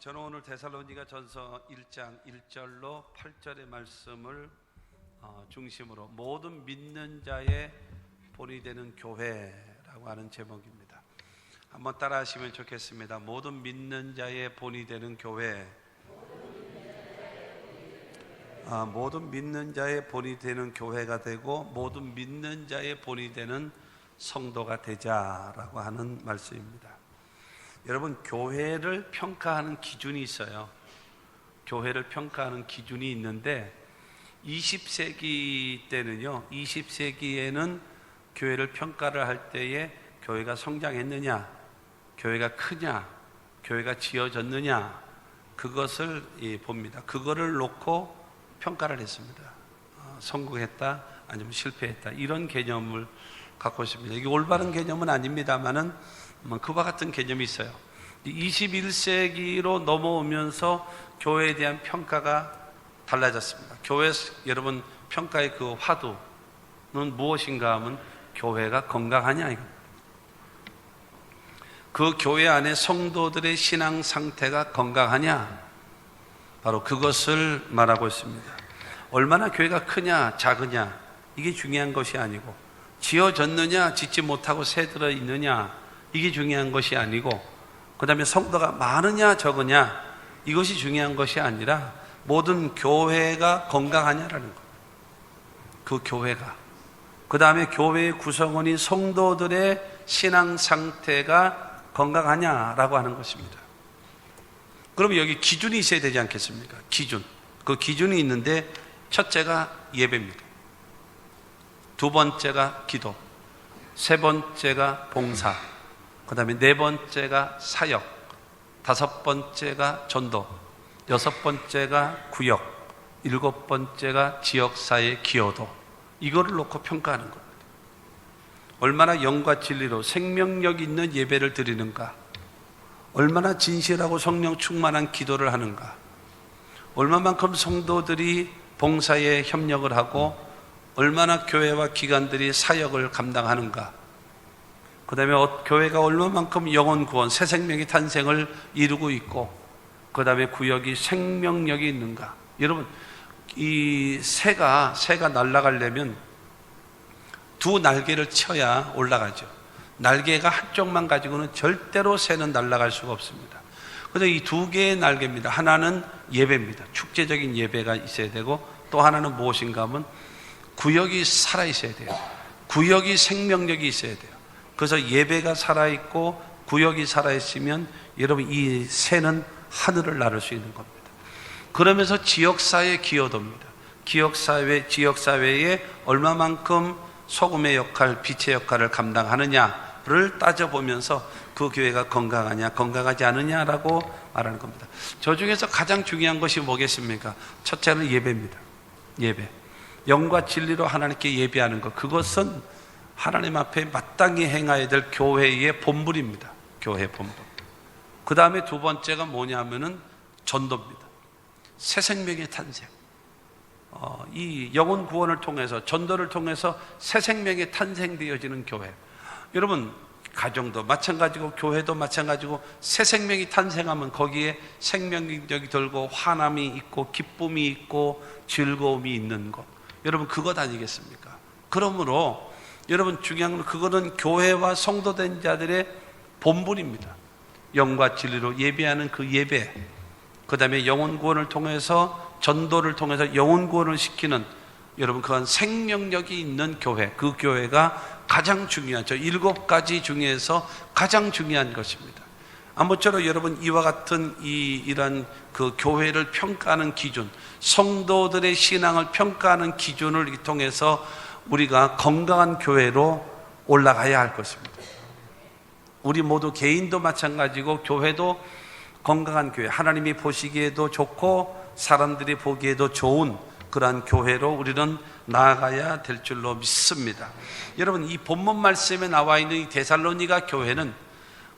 저는 오늘 데살로니가 전서 1장 1절로 8절의 말씀을 중심으로 모든 믿는 자의 본이 되는 교회라고 하는 제목입니다. 한번 따라 하시면 좋겠습니다. 모든 믿는 자의 본이 되는 교회. 모든 믿는 자의 본이 되는 교회가 되고 모든 믿는 자의 본이 되는 성도가 되자라고 하는 말씀입니다. 여러분, 교회를 평가하는 기준이 있어요. 교회를 평가하는 기준이 있는데 20세기 때는요, 20세기에는 교회를 평가를 할 때에 교회가 성장했느냐, 교회가 크냐, 교회가 지어졌느냐, 그것을 봅니다. 그거를 놓고 평가를 했습니다. 성공했다 아니면 실패했다, 이런 개념을 갖고 있습니다. 이게 올바른 개념은 아닙니다만은 그와 같은 개념이 있어요. 21세기로 넘어오면서 교회에 대한 평가가 달라졌습니다. 교회, 여러분, 평가의 그 화두는 무엇인가 하면 교회가 건강하냐, 이거. 그 교회 안에 성도들의 신앙 상태가 건강하냐, 바로 그것을 말하고 있습니다. 얼마나 교회가 크냐 작으냐, 이게 중요한 것이 아니고, 지어졌느냐 짓지 못하고 새 들어 있느냐, 이게 중요한 것이 아니고, 그 다음에 성도가 많으냐 적으냐, 이것이 중요한 것이 아니라 모든 교회가 건강하냐라는 것. 그 교회가, 그 다음에 교회의 구성원인 성도들의 신앙 상태가 건강하냐라고 하는 것입니다. 그러면 여기 기준이 있어야 되지 않겠습니까? 기준. 그 기준이 있는데 첫째가 예배입니다. 두 번째가 기도, 세 번째가 봉사, 그 다음에 네 번째가 사역, 다섯 번째가 전도, 여섯 번째가 구역, 일곱 번째가 지역사회 기여도. 이거를 놓고 평가하는 겁니다. 얼마나 영과 진리로 생명력 있는 예배를 드리는가, 얼마나 진실하고 성령 충만한 기도를 하는가, 얼마만큼 성도들이 봉사에 협력을 하고 얼마나 교회와 기관들이 사역을 감당하는가, 그 다음에 교회가 얼마만큼 영혼 구원, 새 생명의 탄생을 이루고 있고, 그 다음에 구역이 생명력이 있는가. 여러분, 이 새가 날아가려면 두 날개를 쳐야 올라가죠. 날개가 한쪽만 가지고는 절대로 새는 날아갈 수가 없습니다. 그래서 이 두 개의 날개입니다. 하나는 예배입니다. 축제적인 예배가 있어야 되고, 또 하나는 무엇인가 하면 구역이 살아있어야 돼요. 구역이 생명력이 있어야 돼요. 그래서 예배가 살아있고 구역이 살아있으면 여러분, 이 새는 하늘을 나를 수 있는 겁니다. 그러면서 지역사회 기여도입니다. 지역사회에 얼마만큼 소금의 역할, 빛의 역할을 감당하느냐를 따져보면서 그 교회가 건강하냐 건강하지 않느냐라고 말하는 겁니다. 저 중에서 가장 중요한 것이 뭐겠습니까? 첫째는 예배입니다. 예배, 영과 진리로 하나님께 예배하는 것, 그것은 하나님 앞에 마땅히 행해야 될 교회의 본분입니다. 교회 본분. 그 다음에 두 번째가 뭐냐면은 전도입니다. 새 생명의 탄생. 이 영혼 구원을 통해서, 전도를 통해서 새 생명이 탄생되어지는 교회. 여러분, 가정도 마찬가지고 교회도 마찬가지고, 새 생명이 탄생하면 거기에 생명력이 들고 환함이 있고 기쁨이 있고 즐거움이 있는 것. 여러분, 그것 아니겠습니까? 그러므로 여러분, 중요한 건 그거는 교회와 성도된 자들의 본분입니다. 영과 진리로 예배하는 그 예배, 그 다음에 영혼 구원을 통해서, 전도를 통해서 영혼 구원을 시키는, 여러분, 그건 생명력이 있는 교회, 그 교회가 가장 중요한, 저 7가지 중에서 가장 중요한 것입니다. 아무쪼록 여러분, 이와 같은 이러한 그 교회를 평가하는 기준, 성도들의 신앙을 평가하는 기준을 통해서 우리가 건강한 교회로 올라가야 할 것입니다. 우리 모두 개인도 마찬가지고 교회도 건강한 교회, 하나님이 보시기에도 좋고 사람들이 보기에도 좋은 그러한 교회로 우리는 나아가야 될 줄로 믿습니다. 여러분, 이 본문 말씀에 나와 있는 이 데살로니가 교회는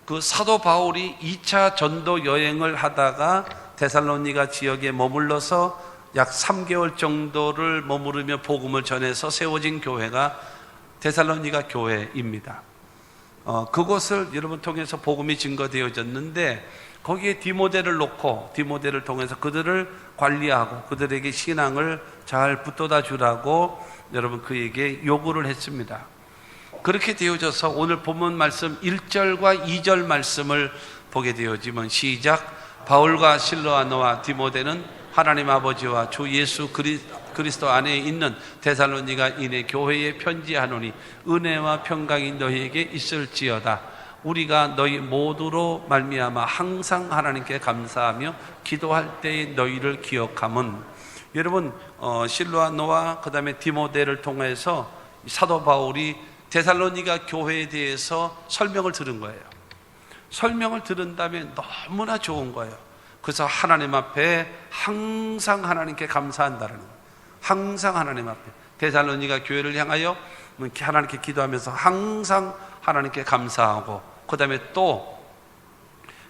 그 사도 바울이 2차 전도 여행을 하다가 데살로니가 지역에 머물러서 약 3개월 정도를 머무르며 복음을 전해서 세워진 교회가 데살로니가 교회입니다. 그것을 여러분 통해서 복음이 증거되어졌는데, 거기에 디모데를 놓고 디모데를 통해서 그들을 관리하고 그들에게 신앙을 잘 붙돋아 주라고 여러분 그에게 요구를 했습니다. 그렇게 되어져서 오늘 본문 말씀 1절과 2절 말씀을 보게 되어지면 시작. 바울과 실로아노와 디모데는 하나님 아버지와 주 예수 그리스도 안에 있는 데살로니가인의 교회에 편지하노니 은혜와 평강이 너희에게 있을지어다. 우리가 너희 모두로 말미암아 항상 하나님께 감사하며 기도할 때에 너희를 기억함은, 여러분 실로아노와 그 다음에 디모데를 통해서 사도 바울이 데살로니가 교회에 대해서 설명을 들은 거예요. 설명을 들은 다음에 너무나 좋은 거예요. 그래서 하나님 앞에 항상 하나님께 감사한다는 거예요. 항상 하나님 앞에 데살로니가 교회를 향하여 하나님께 기도하면서 항상 하나님께 감사하고, 그 다음에 또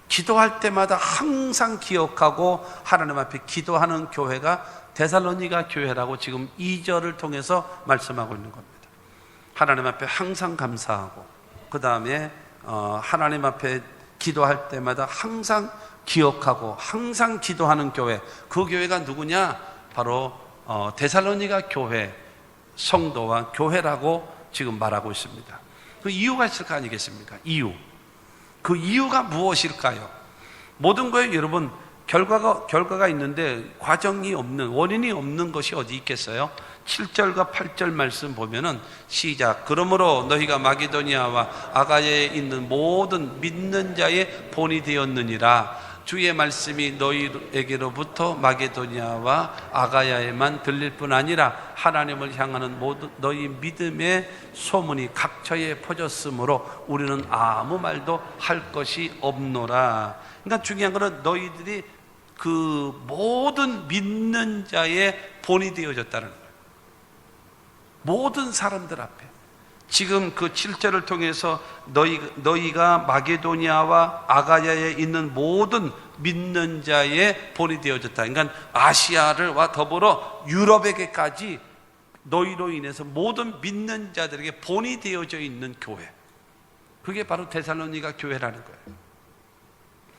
기도할 때마다 항상 기억하고 하나님 앞에 기도하는 교회가 데살로니가 교회라고 지금 2절을 통해서 말씀하고 있는 겁니다. 하나님 앞에 항상 감사하고, 그 다음에 하나님 앞에 기도할 때마다 항상 기억하고 항상 기도하는 교회, 그 교회가 누구냐? 바로 데살로니가 교회 성도와 교회라고 지금 말하고 있습니다. 그 이유가 있을 거 아니겠습니까? 이유. 그 이유가 무엇일까요? 모든 거에 여러분 결과가 있는데 과정이 없는, 원인이 없는 것이 어디 있겠어요? 7절과 8절 말씀 보면은 시작. 그러므로 너희가 마게도니아와 아가야에 있는 모든 믿는 자의 본이 되었느니라. 주의 말씀이 너희에게로부터 마게도니아와 아가야에만 들릴 뿐 아니라 하나님을 향하는 모든 너희 믿음의 소문이 각처에 퍼졌으므로 우리는 아무 말도 할 것이 없노라. 그러니까 중요한 것은 너희들이 그 모든 믿는 자의 본이 되어졌다는 거예요. 모든 사람들 앞에 지금 그 7절을 통해서 너희가 마게도니아와 아가야에 있는 모든 믿는 자의 본이 되어졌다. 그러니까 아시아와 더불어 유럽에게까지 너희로 인해서 모든 믿는 자들에게 본이 되어져 있는 교회, 그게 바로 데살로니가 교회라는 거예요.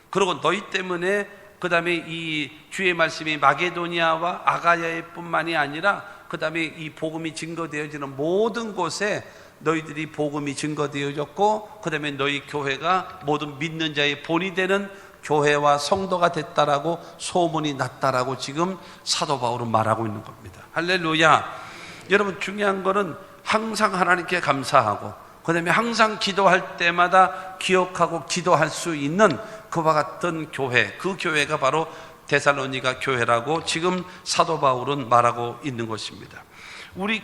그리고 너희 때문에 그 다음에 이 주의 말씀이 마게도니아와 아가야에 뿐만이 아니라 그 다음에 이 복음이 증거되어지는 모든 곳에 너희들이 복음이 증거되어졌고, 그 다음에 너희 교회가 모든 믿는 자의 본이 되는 교회와 성도가 됐다라고 소문이 났다라고 지금 사도 바울은 말하고 있는 겁니다. 할렐루야. 여러분 중요한 거는 항상 하나님께 감사하고, 그 다음에 항상 기도할 때마다 기억하고 기도할 수 있는 그와 같은 교회, 그 교회가 바로 데살로니가 교회라고 지금 사도 바울은 말하고 있는 것입니다. 우리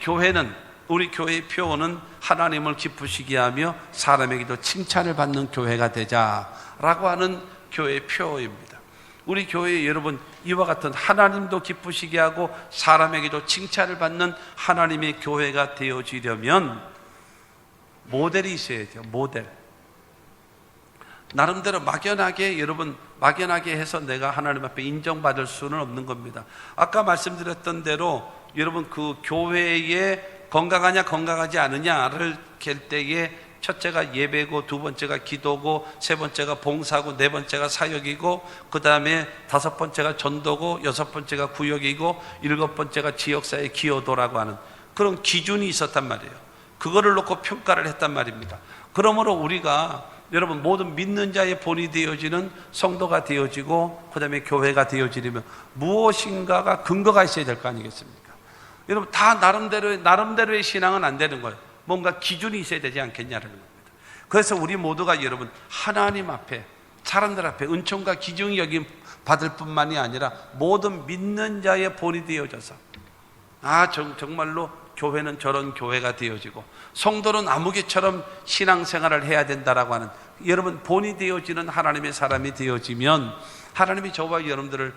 교회의 표어는 하나님을 기쁘시게 하며 사람에게도 칭찬을 받는 교회가 되자라고 하는 교회의 표어입니다. 우리 교회 여러분 이와 같은 하나님도 기쁘시게 하고 사람에게도 칭찬을 받는 하나님의 교회가 되어지려면 모델이 있어야 돼요. 모델. 나름대로 막연하게 해서 내가 하나님 앞에 인정받을 수는 없는 겁니다. 아까 말씀드렸던 대로 여러분 그 교회에 건강하냐 건강하지 않느냐를 갤 때에 첫째가 예배고, 두 번째가 기도고, 세 번째가 봉사고, 네 번째가 사역이고, 그 다음에 다섯 번째가 전도고, 여섯 번째가 구역이고, 일곱 번째가 지역사회 기여도라고 하는 그런 기준이 있었단 말이에요. 그거를 놓고 평가를 했단 말입니다. 그러므로 우리가 여러분 모든 믿는 자의 본이 되어지는 성도가 되어지고, 그 다음에 교회가 되어지려면 무엇인가가 근거가 있어야 될 거 아니겠습니까? 여러분 다 나름대로의 신앙은 안 되는 거예요. 뭔가 기준이 있어야 되지 않겠냐는 겁니다. 그래서 우리 모두가 여러분 하나님 앞에, 사람들 앞에 은총과 기중이 여김 받을 뿐만이 아니라 모든 믿는 자의 본이 되어져서 정말로 교회는 저런 교회가 되어지고 성도는 아무개처럼 신앙생활을 해야 된다라고 하는 여러분 본이 되어지는 하나님의 사람이 되어지면 하나님이 저와 여러분들을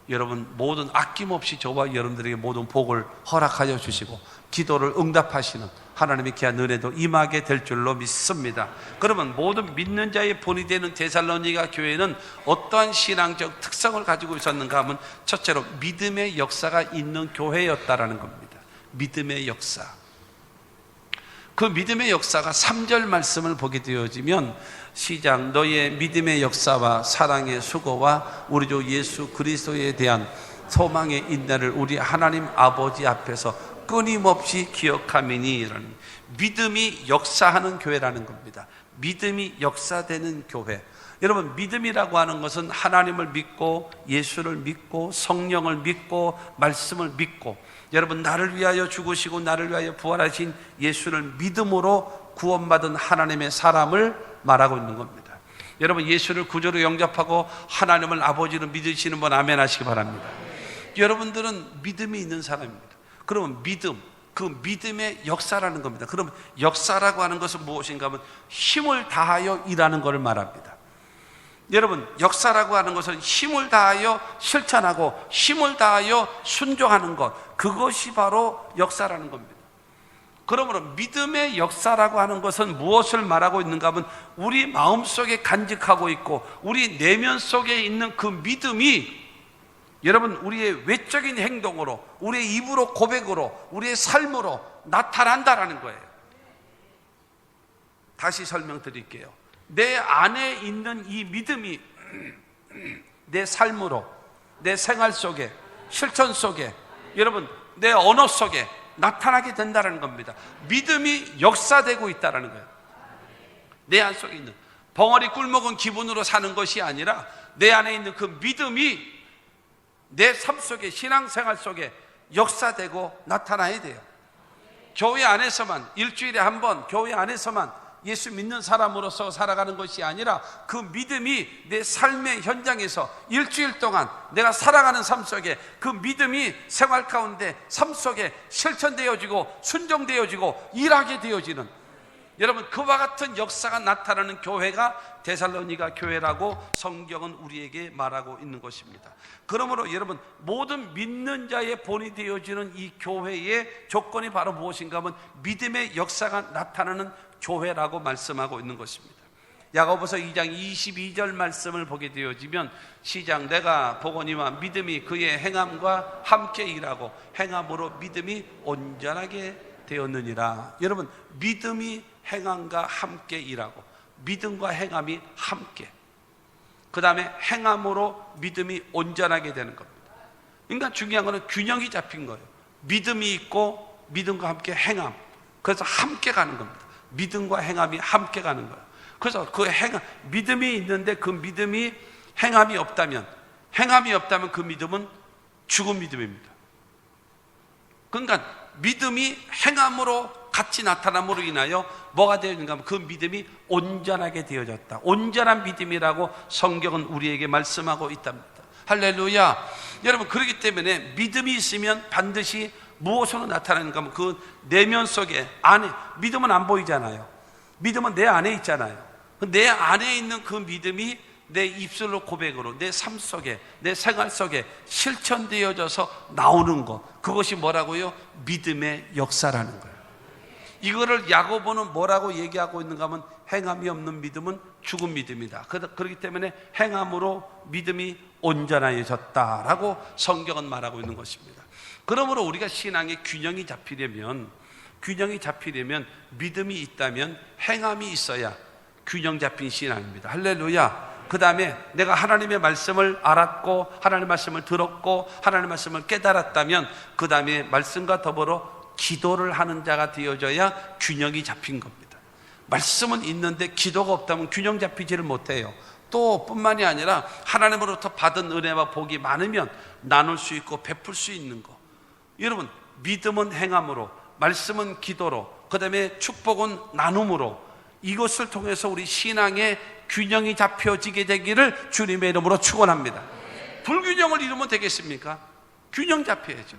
여러분 모든 아낌없이 저와 여러분들에게 모든 복을 허락하여 주시고 기도를 응답하시는 하나님의 귀한 은혜도 임하게 될 줄로 믿습니다. 그러면 모든 믿는 자의 본이 되는 데살로니가 교회는 어떠한 신앙적 특성을 가지고 있었는가 하면 첫째로 믿음의 역사가 있는 교회였다라는 겁니다. 믿음의 역사. 그 믿음의 역사가 3절 말씀을 보게 되어지면 시작. 너의 믿음의 역사와 사랑의 수고와 우리 주 예수 그리스도에 대한 소망의 인내를 우리 하나님 아버지 앞에서 끊임없이 기억하미니. 라는 믿음이 역사하는 교회라는 겁니다. 믿음이 역사되는 교회. 여러분, 믿음이라고 하는 것은 하나님을 믿고 예수를 믿고 성령을 믿고 말씀을 믿고, 여러분, 나를 위하여 죽으시고 나를 위하여 부활하신 예수를 믿음으로 구원받은 하나님의 사람을 말하고 있는 겁니다. 여러분, 예수를 구주로 영접하고 하나님을 아버지로 믿으시는 분 아멘 하시기 바랍니다. 여러분들은 믿음이 있는 사람입니다. 그러면 믿음, 그 믿음의 역사라는 겁니다. 그러면 역사라고 하는 것은 무엇인가 하면 힘을 다하여 일하는 것을 말합니다. 여러분, 역사라고 하는 것은 힘을 다하여 실천하고 힘을 다하여 순종하는 것, 그것이 바로 역사라는 겁니다. 그러므로 믿음의 역사라고 하는 것은 무엇을 말하고 있는가 하면 우리 마음속에 간직하고 있고 우리 내면 속에 있는 그 믿음이 여러분 우리의 외적인 행동으로, 우리의 입으로 고백으로, 우리의 삶으로 나타난다라는 거예요. 다시 설명드릴게요. 내 안에 있는 이 믿음이 내 삶으로, 내 생활 속에, 실천 속에, 여러분 내 언어 속에 나타나게 된다는 겁니다. 믿음이 역사되고 있다는 거예요. 내 안 속에 있는 벙어리 꿀먹은 기분으로 사는 것이 아니라 내 안에 있는 그 믿음이 내 삶 속에, 신앙생활 속에 역사되고 나타나야 돼요. 교회 안에서만, 일주일에 한 번 교회 안에서만 예수 믿는 사람으로서 살아가는 것이 아니라 그 믿음이 내 삶의 현장에서 일주일 동안 내가 살아가는 삶 속에 그 믿음이 생활 가운데 삶 속에 실천되어지고 순종되어지고 일하게 되어지는, 여러분 그와 같은 역사가 나타나는 교회가 데살로니가 교회라고 성경은 우리에게 말하고 있는 것입니다. 그러므로 여러분 모든 믿는 자의 본이 되어지는 이 교회의 조건이 바로 무엇인가 하면 믿음의 역사가 나타나는 교회라고 말씀하고 있는 것입니다. 야고보서 2장 22절 말씀을 보게 되어지면 시작. 내가 보거니와 믿음이 그의 행함과 함께 일하고 행함으로 믿음이 온전하게 되었느니라. 여러분 믿음이 행함과 함께 일하고 믿음과 행함이 함께, 그 다음에 행함으로 믿음이 온전하게 되는 겁니다. 그러니까 중요한 것은 균형이 잡힌 거예요. 믿음이 있고 믿음과 함께 행함, 그래서 함께 가는 겁니다. 믿음과 행함이 함께 가는 거예요. 그래서 그 행함, 믿음이 있는데 그 믿음이 행함이 없다면 그 믿음은 죽은 믿음입니다. 그러니까 믿음이 행함으로 같이 나타남으로 인하여 뭐가 되어지는가 하면 그 믿음이 온전하게 되어졌다. 온전한 믿음이라고 성경은 우리에게 말씀하고 있답니다. 할렐루야. 여러분 그렇기 때문에 믿음이 있으면 반드시 무엇으로 나타나는가 하면 그 내면 속에, 안에, 믿음은 안 보이잖아요. 믿음은 내 안에 있잖아요. 내 안에 있는 그 믿음이 내 입술로 고백으로 내 삶 속에, 내 생활 속에 실천되어져서 나오는 것, 그것이 뭐라고요? 믿음의 역사라는 거예요. 이거를 야고보는 뭐라고 얘기하고 있는가 하면 행함이 없는 믿음은 죽은 믿음이다. 그렇기 때문에 행함으로 믿음이 온전해졌다라고 성경은 말하고 있는 것입니다. 그러므로 우리가 신앙의 균형이 잡히려면 믿음이 있다면 행함이 있어야 균형 잡힌 신앙입니다. 할렐루야. 그 다음에 내가 하나님의 말씀을 알았고 하나님의 말씀을 들었고 하나님의 말씀을 깨달았다면 그 다음에 말씀과 더불어 기도를 하는 자가 되어져야 균형이 잡힌 겁니다. 말씀은 있는데 기도가 없다면 균형 잡히지를 못해요. 또 뿐만이 아니라 하나님으로부터 받은 은혜와 복이 많으면 나눌 수 있고 베풀 수 있는 거. 여러분 믿음은 행함으로, 말씀은 기도로, 그 다음에 축복은 나눔으로, 이것을 통해서 우리 신앙의 균형이 잡혀지게 되기를 주님의 이름으로 축원합니다. 불균형을 이루면 되겠습니까? 균형 잡혀야죠.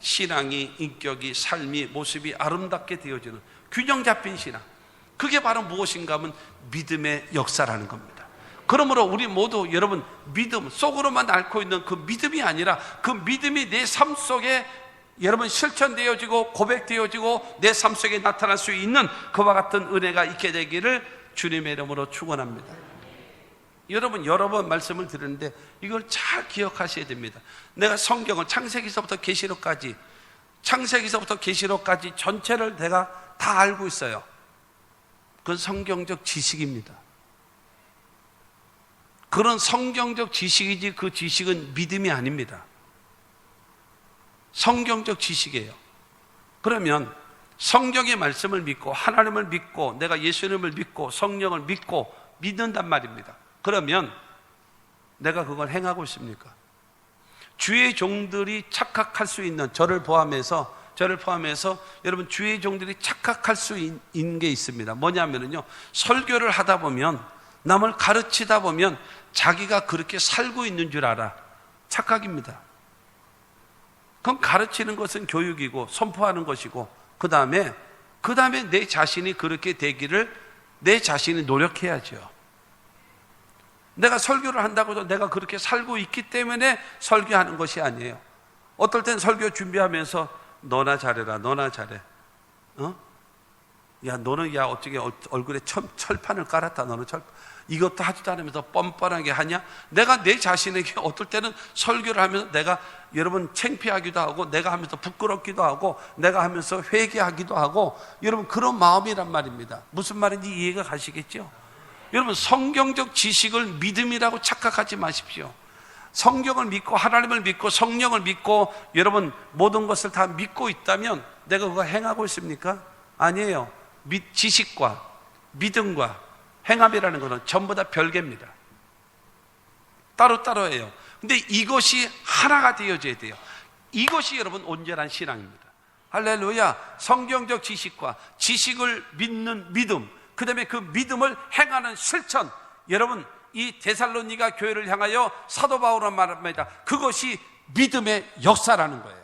신앙이, 인격이, 삶이, 모습이 아름답게 되어지는 균형 잡힌 신앙, 그게 바로 무엇인가 하면 믿음의 역사라는 겁니다. 그러므로 우리 모두 여러분 믿음, 속으로만 앓고 있는 그 믿음이 아니라 그 믿음이 내 삶 속에 여러분 실천되어지고 고백되어지고 내 삶 속에 나타날 수 있는 그와 같은 은혜가 있게 되기를 주님의 이름으로 축원합니다. 여러분 여러 번 말씀을 드렸는데 이걸 잘 기억하셔야 됩니다. 내가 성경을 창세기서부터 계시록까지 전체를 내가 다 알고 있어요. 그건 성경적 지식입니다. 그런 성경적 지식이지 그 지식은 믿음이 아닙니다. 성경적 지식이에요. 그러면 성경의 말씀을 믿고 하나님을 믿고 내가 예수님을 믿고 성령을 믿고 믿는단 말입니다. 그러면 내가 그걸 행하고 있습니까? 주의 종들이 착각할 수 있는 저를 포함해서 여러분 주의 종들이 착각할 수 있는 게 있습니다. 뭐냐면요, 설교를 하다 보면 남을 가르치다 보면 자기가 그렇게 살고 있는 줄 알아. 착각입니다. 그럼 가르치는 것은 교육이고 선포하는 것이고 그 다음에 내 자신이 그렇게 되기를 내 자신이 노력해야죠. 내가 설교를 한다고 해도 내가 그렇게 살고 있기 때문에 설교하는 것이 아니에요. 어떨 땐 설교 준비하면서 너나 잘해라, 너나 잘해. 야, 너는 어떻게 얼굴에 철판을 깔았다. 너는 이것도 하지도 않으면서 뻔뻔하게 하냐? 내가 내 자신에게 어떨 때는 설교를 하면서 내가 여러분 창피하기도 하고 내가 하면서 부끄럽기도 하고 내가 하면서 회개하기도 하고 여러분 그런 마음이란 말입니다. 무슨 말인지 이해가 가시겠죠? 여러분 성경적 지식을 믿음이라고 착각하지 마십시오. 성경을 믿고 하나님을 믿고 성령을 믿고 여러분 모든 것을 다 믿고 있다면 내가 그거 행하고 있습니까? 아니에요. 지식과 믿음과 행함이라는 것은 전부 다 별개입니다. 따로따로예요. 근데 이것이 하나가 되어져야 돼요. 이것이 여러분 온전한 신앙입니다. 할렐루야. 성경적 지식과 지식을 믿는 믿음, 그 다음에 그 믿음을 행하는 실천. 여러분 이 데살로니가 교회를 향하여 사도 바울은 말합니다. 그것이 믿음의 역사라는 거예요.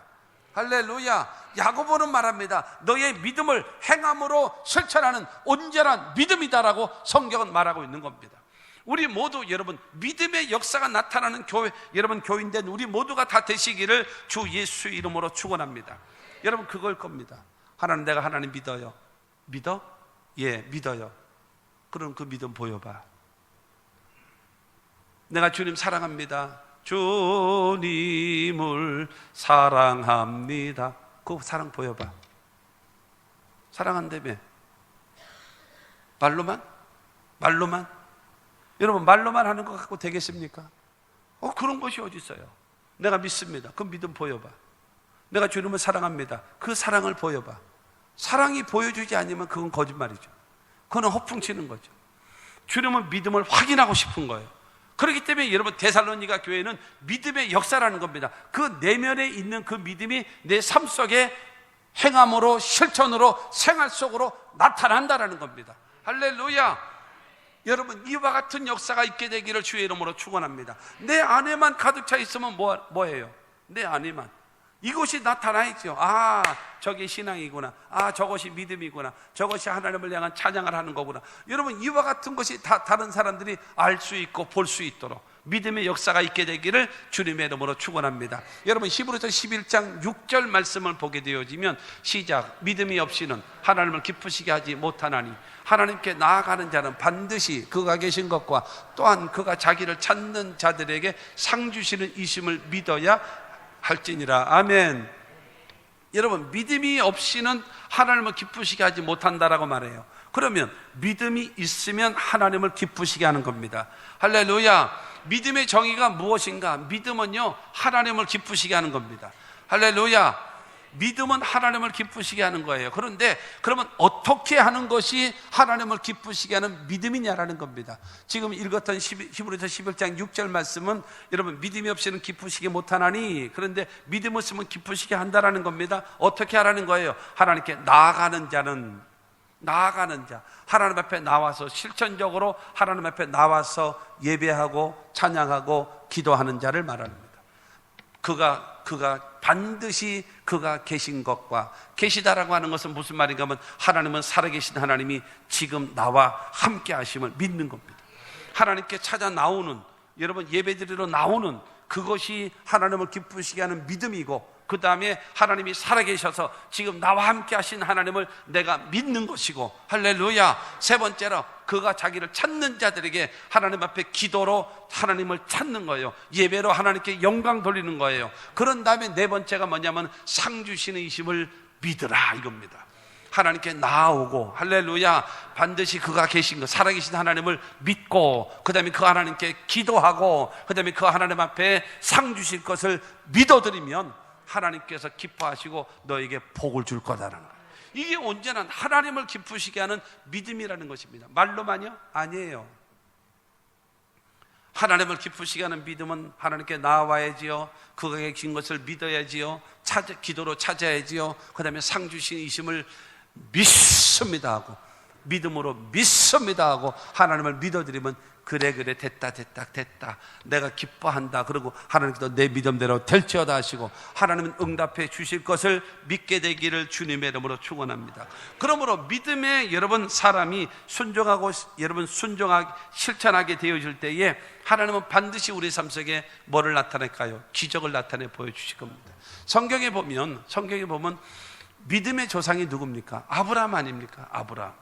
할렐루야. 야고보는 말합니다. 너의 믿음을 행함으로 실천하는 온전한 믿음이다라고 성경은 말하고 있는 겁니다. 우리 모두 여러분 믿음의 역사가 나타나는 교회, 여러분 교인된 우리 모두가 다 되시기를 주 예수 이름으로 축원합니다. 여러분 그걸 겁니다. 하나님, 내가 하나님 믿어요. 믿어? 예, 믿어요. 그럼 그 믿음 보여봐. 내가 주님 사랑합니다. 주님을 사랑합니다. 그 사랑 보여봐. 사랑한다며. 말로만? 여러분 말로만 하는 것 갖고 되겠습니까? 그런 것이 어디 있어요? 내가 믿습니다. 그 믿음 보여봐. 내가 주님을 사랑합니다. 그 사랑을 보여봐. 사랑이 보여주지 않으면 그건 거짓말이죠. 그건 허풍치는 거죠. 주님은 믿음을 확인하고 싶은 거예요. 그렇기 때문에 여러분 데살로니가 교회는 믿음의 역사라는 겁니다. 그 내면에 있는 그 믿음이 내 삶 속에 행함으로 실천으로 생활 속으로 나타난다라는 겁니다. 할렐루야. 여러분 이와 같은 역사가 있게 되기를 주의 이름으로 축원합니다. 내 안에만 가득 차 있으면 뭐예요? 내 안에만 이것이 나타나야죠. 아, 저게 신앙이구나. 아, 저것이 믿음이구나. 저것이 하나님을 향한 찬양을 하는 거구나. 여러분 이와 같은 것이 다 다른 사람들이 알 수 있고 볼 수 있도록 믿음의 역사가 있게 되기를 주님의 이름으로 축원합니다. 여러분 히브리서 11장 6절 말씀을 보게 되어지면 시작. 믿음이 없이는 하나님을 기쁘시게 하지 못하나니 하나님께 나아가는 자는 반드시 그가 계신 것과 또한 그가 자기를 찾는 자들에게 상 주시는 이심을 믿어야 할지니라. 아멘. 여러분 믿음이 없이는 하나님을 기쁘시게 하지 못한다라고 말해요. 그러면 믿음이 있으면 하나님을 기쁘시게 하는 겁니다. 할렐루야. 믿음의 정의가 무엇인가? 믿음은요 하나님을 기쁘시게 하는 겁니다. 할렐루야. 믿음은 하나님을 기쁘시게 하는 거예요. 그런데 그러면 어떻게 하는 것이 하나님을 기쁘시게 하는 믿음이냐라는 겁니다. 지금 읽었던 히브리서 11장 6절 말씀은 여러분 믿음이 없이는 기쁘시게 못하나니, 그런데 믿음 없으면 기쁘시게 한다라는 겁니다. 어떻게 하라는 거예요? 하나님께 나아가는 자는, 나아가는 자, 하나님 앞에 나와서 실천적으로 하나님 앞에 나와서 예배하고 찬양하고 기도하는 자를 말합니다. 그가 반드시 그가 계신 것과, 계시다라고 하는 것은 무슨 말인가 하면 하나님은 살아계신 하나님이 지금 나와 함께 하심을 믿는 겁니다. 하나님께 찾아 나오는, 여러분 예배드리러 나오는 그것이 하나님을 기쁘시게 하는 믿음이고, 그 다음에 하나님이 살아계셔서 지금 나와 함께 하신 하나님을 내가 믿는 것이고, 할렐루야. 세 번째로 그가 자기를 찾는 자들에게 하나님 앞에 기도로 하나님을 찾는 거예요. 예배로 하나님께 영광 돌리는 거예요. 그런 다음에 네 번째가 뭐냐면 상 주시는 이심을 믿으라 이겁니다. 하나님께 나아오고, 할렐루야, 반드시 그가 계신 것, 살아계신 하나님을 믿고, 그 다음에 그 하나님께 기도하고, 그 다음에 그 하나님 앞에 상 주실 것을 믿어드리면 하나님께서 기뻐하시고 너에게 복을 줄 거다라는 거예요. 이게 언제나 하나님을 기쁘시게 하는 믿음이라는 것입니다. 말로만요? 아니에요. 하나님을 기쁘시게 하는 믿음은 하나님께 나와야지요, 그가 계신 것을 믿어야지요, 기도로 찾아야지요, 그 다음에 상 주신 이심을 믿습니다 하고, 믿음으로 믿습니다 하고 하나님을 믿어드리면 그래 됐다 내가 기뻐한다 그러고 하나님께서 내 믿음대로 될지어다 하시고 하나님은 응답해 주실 것을 믿게 되기를 주님의 이름으로 축원합니다. 그러므로 믿음에 여러분 사람이 순종하고 여러분 순종하게 실천하게 되어질 때에 하나님은 반드시 우리 삶 속에 뭐를 나타낼까요? 기적을 나타내 보여주실 겁니다. 성경에 보면 믿음의 조상이 누굽니까? 아브라함 아닙니까? 아브라함.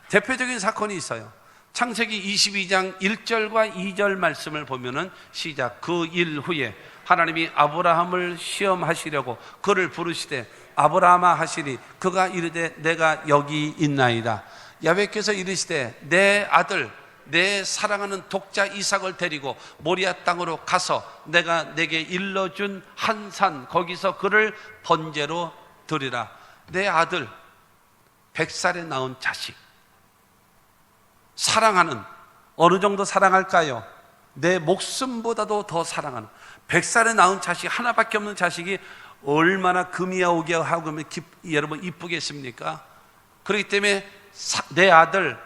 대표적인 사건이 있어요. 창세기 22장 1절과 2절 말씀을 보면은 시작. 그 일 후에 하나님이 아브라함을 시험하시려고 그를 부르시되 아브라함아 하시니 그가 이르되 내가 여기 있나이다. 야훼께서 이르시되 내 아들 내 사랑하는 독자 이삭을 데리고 모리아 땅으로 가서 내가 내게 일러준 한 산 거기서 그를 번제로 드리라. 내 아들 100살에 낳은 자식 사랑하는, 어느 정도 사랑할까요? 내 목숨보다도 더 사랑하는 100살에 낳은 자식, 하나밖에 없는 자식이 얼마나 금이야 오기야 하고 여러분 이쁘겠습니까? 그렇기 때문에 내 아들,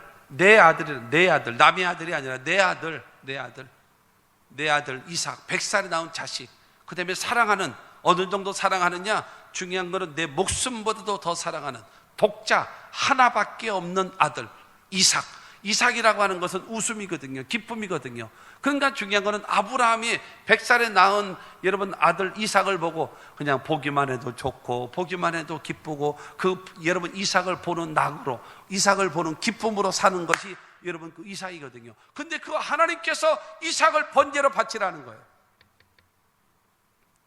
남의 아들이 아니라 내 아들 이삭, 100살에 낳은 자식, 그 다음에 사랑하는, 어느 정도 사랑하느냐? 중요한 거는 내 목숨보다도 더 사랑하는 독자 하나밖에 없는 아들 이삭. 이삭이라고 하는 것은 웃음이거든요, 기쁨이거든요. 그러니까 중요한 거는 아브라함이 100살에 낳은 여러분 아들 이삭을 보고 그냥 보기만 해도 좋고 보기만 해도 기쁘고 그 여러분 이삭을 보는 낙으로, 이삭을 보는 기쁨으로 사는 것이 여러분 그 이삭이거든요. 근데 그 하나님께서 이삭을 번제로 바치라는 거예요.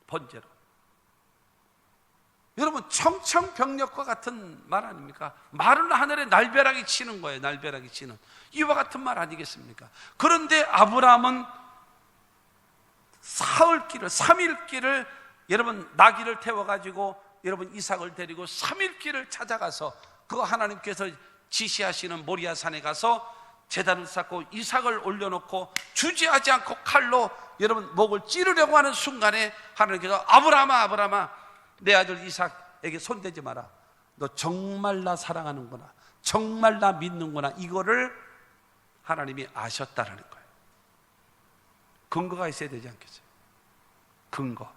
번제로. 여러분 청천벽력과 같은 말 아닙니까? 말은 하늘에 날벼락이 치는 거예요. 날벼락이 치는 이와 같은 말 아니겠습니까? 그런데 아브라함은 사흘길을 3일길을 여러분 나귀를 태워가지고 여러분 이삭을 데리고 3일길을 찾아가서 그 하나님께서 지시하시는 모리아 산에 가서 제단을 쌓고 이삭을 올려놓고 주저하지 않고 칼로 여러분 목을 찌르려고 하는 순간에 하나님께서 아브라함아 내 아들 이삭에게 손대지 마라. 너 정말 나 사랑하는구나, 정말 나 믿는구나, 이거를 하나님이 아셨다라는 거예요. 근거가 있어야 되지 않겠어요? 근거.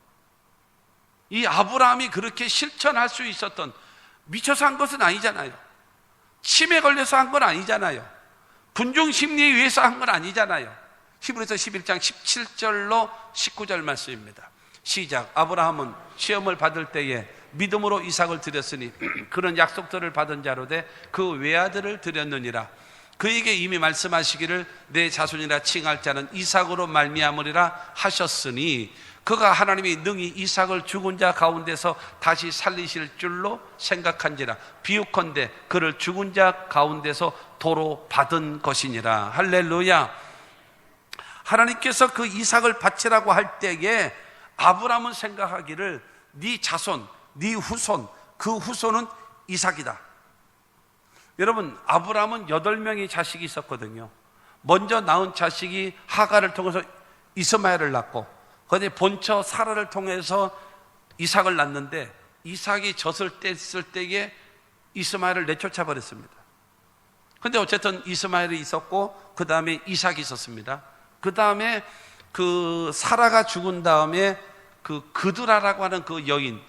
이 아브라함이 그렇게 실천할 수 있었던, 미쳐서 한 것은 아니잖아요. 치매 걸려서 한 건 아니잖아요. 분중심리에 의해서 한 건 아니잖아요. 히브리서 11장 17절로 19절 말씀입니다. 시작. 아브라함은 시험을 받을 때에 믿음으로 이삭을 드렸으니 그런 약속들을 받은 자로 돼 그 외아들을 드렸느니라. 그에게 이미 말씀하시기를 내 자손이라 칭할 자는 이삭으로 말미암으리라 하셨으니 그가 하나님이 능히 이삭을 죽은 자 가운데서 다시 살리실 줄로 생각한지라. 비유컨대 그를 죽은 자 가운데서 도로 받은 것이니라. 할렐루야. 하나님께서 그 이삭을 바치라고 할 때에 아브라함은 생각하기를 네 자손, 네 후손, 그 후손은 이삭이다. 여러분 아브라함은 8명의 자식이 있었거든요. 먼저 낳은 자식이 하갈을 통해서 이스마엘을 낳고 그다음에 본처 사라를 통해서 이삭을 낳는데 이삭이 젖을 뗐을 때에 이스마엘을 내쫓아 버렸습니다. 근데 어쨌든 이스마엘이 있었고 그 다음에 이삭이 있었습니다. 그 다음에 그 사라가 죽은 다음에 그 그드라라고 하는 그 여인,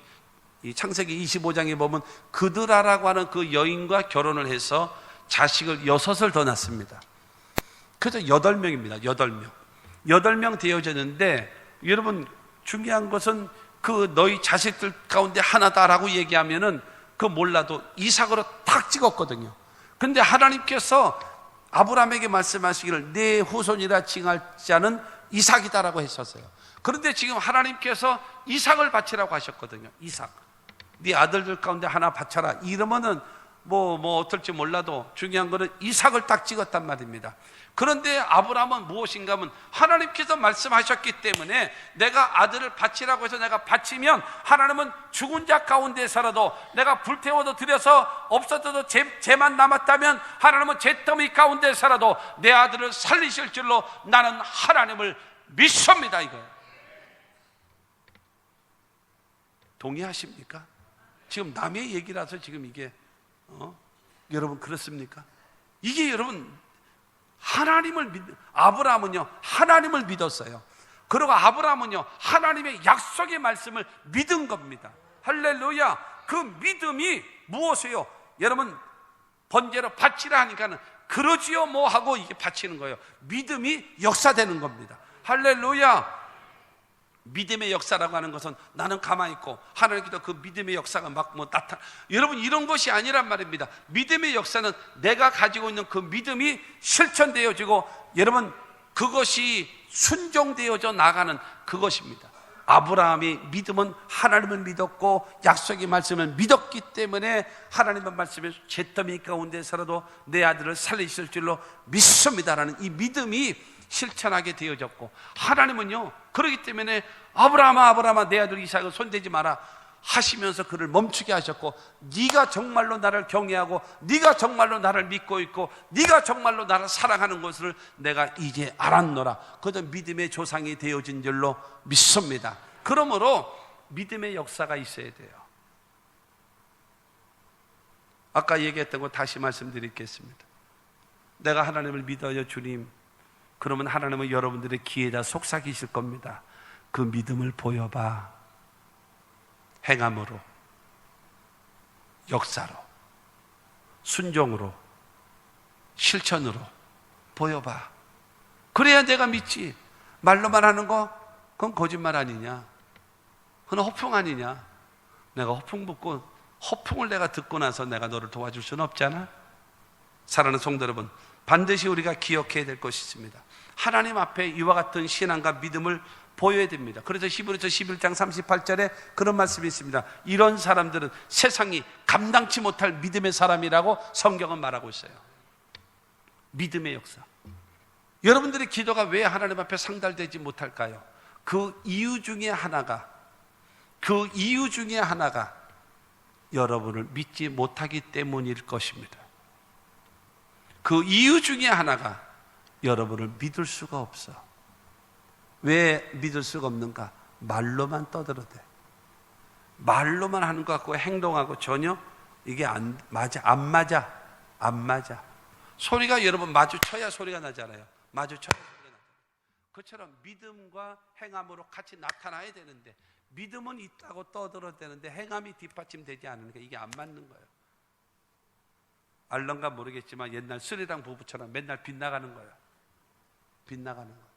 이 창세기 25장에 보면 그드라라고 하는 그 여인과 결혼을 해서 자식을 6을 더 낳습니다. 그래서 8명입니다. 8명. 8명 되어졌는데 여러분 중요한 것은 그 너희 자식들 가운데 하나다라고 얘기하면은 그 몰라도 이삭으로 탁 찍었거든요. 근데 하나님께서 아브라함에게 말씀하시기를 내 후손이라 칭할 자는 이삭이다라고 했었어요. 그런데 지금 하나님께서 이삭을 바치라고 하셨거든요. 이삭. 네 아들들 가운데 하나 바쳐라. 이러면은 뭐 어떨지 몰라도 중요한 거는 이삭을 딱 찍었단 말입니다. 그런데 아브라함은 무엇인가 하면 하나님께서 말씀하셨기 때문에 내가 아들을 바치라고 해서 내가 바치면 하나님은 죽은 자 가운데서라도 내가 불태워도 드려서 없어져도 죄만 남았다면 하나님은 잿더미 가운데서라도 내 아들을 살리실 줄로 나는 하나님을 믿습니다. 이거예요. 동의하십니까? 지금 남의 얘기라서 지금 이게 여러분 그렇습니까? 이게 여러분 아브라함은요 하나님을 믿었어요. 그리고 아브라함은요 하나님의 약속의 말씀을 믿은 겁니다. 할렐루야. 그 믿음이 무엇이에요? 여러분 번제로 바치라 하니까는 그러지요 뭐 하고 이게 바치는 거예요. 믿음이 역사되는 겁니다. 할렐루야. 믿음의 역사라고 하는 것은 나는 가만히 있고 하나님께서 그 믿음의 역사가 막 나타나. 여러분 이런 것이 아니란 말입니다. 믿음의 역사는 내가 가지고 있는 그 믿음이 실천되어지고 여러분 그것이 순종되어져 나가는 그것입니다. 아브라함이 믿음은 하나님을 믿었고 약속의 말씀을 믿었기 때문에 하나님의 말씀에 잿더미 가운데서라도 내 아들을 살리실 줄로 믿습니다라는 이 믿음이 실천하게 되어졌고 하나님은요 그렇기 때문에 아브라함아 내 아들 이삭을 손대지 마라 하시면서 그를 멈추게 하셨고 네가 정말로 나를 경외하고 네가 정말로 나를 믿고 있고 네가 정말로 나를 사랑하는 것을 내가 이제 알았노라. 그것은 믿음의 조상이 되어진 줄로 믿습니다. 그러므로 믿음의 역사가 있어야 돼요. 아까 얘기했던 거 다시 말씀드리겠습니다. 내가 하나님을 믿어요 주님. 그러면 하나님은 여러분들의 귀에다 속삭이실 겁니다. 그 믿음을 보여봐. 행함으로, 역사로, 순종으로, 실천으로 보여봐. 그래야 내가 믿지. 말로만 하는 거 그건 거짓말 아니냐, 그건 허풍 아니냐. 내가 허풍 붙고 허풍을 내가 듣고 나서 내가 너를 도와줄 수는 없잖아. 사랑하는 성도 여러분, 반드시 우리가 기억해야 될 것이 있습니다. 하나님 앞에 이와 같은 신앙과 믿음을 보여야 됩니다. 그래서 히브리서 11장 38절에 그런 말씀이 있습니다. 이런 사람들은 세상이 감당치 못할 믿음의 사람이라고 성경은 말하고 있어요. 믿음의 역사. 여러분들의 기도가 왜 하나님 앞에 상달되지 못할까요? 그 이유 중에 하나가 여러분을 믿지 못하기 때문일 것입니다. 그 이유 중에 하나가 여러분을 믿을 수가 없어. 왜 믿을 수가 없는가? 말로만 떠들어대. 말로만 하는 것 같고 행동하고 전혀 이게 안 맞아. 소리가 여러분 마주쳐야 소리가 나잖아요. 마주쳐야 소리가 나잖아요. 그처럼 믿음과 행함으로 같이 나타나야 되는데 믿음은 있다고 떠들어대는데 행함이 뒷받침되지 않으니까 이게 안 맞는 거예요. 알런가 모르겠지만 옛날 스리랑 부부처럼 맨날 빗나가는 거예요. 빗나가는 거예요.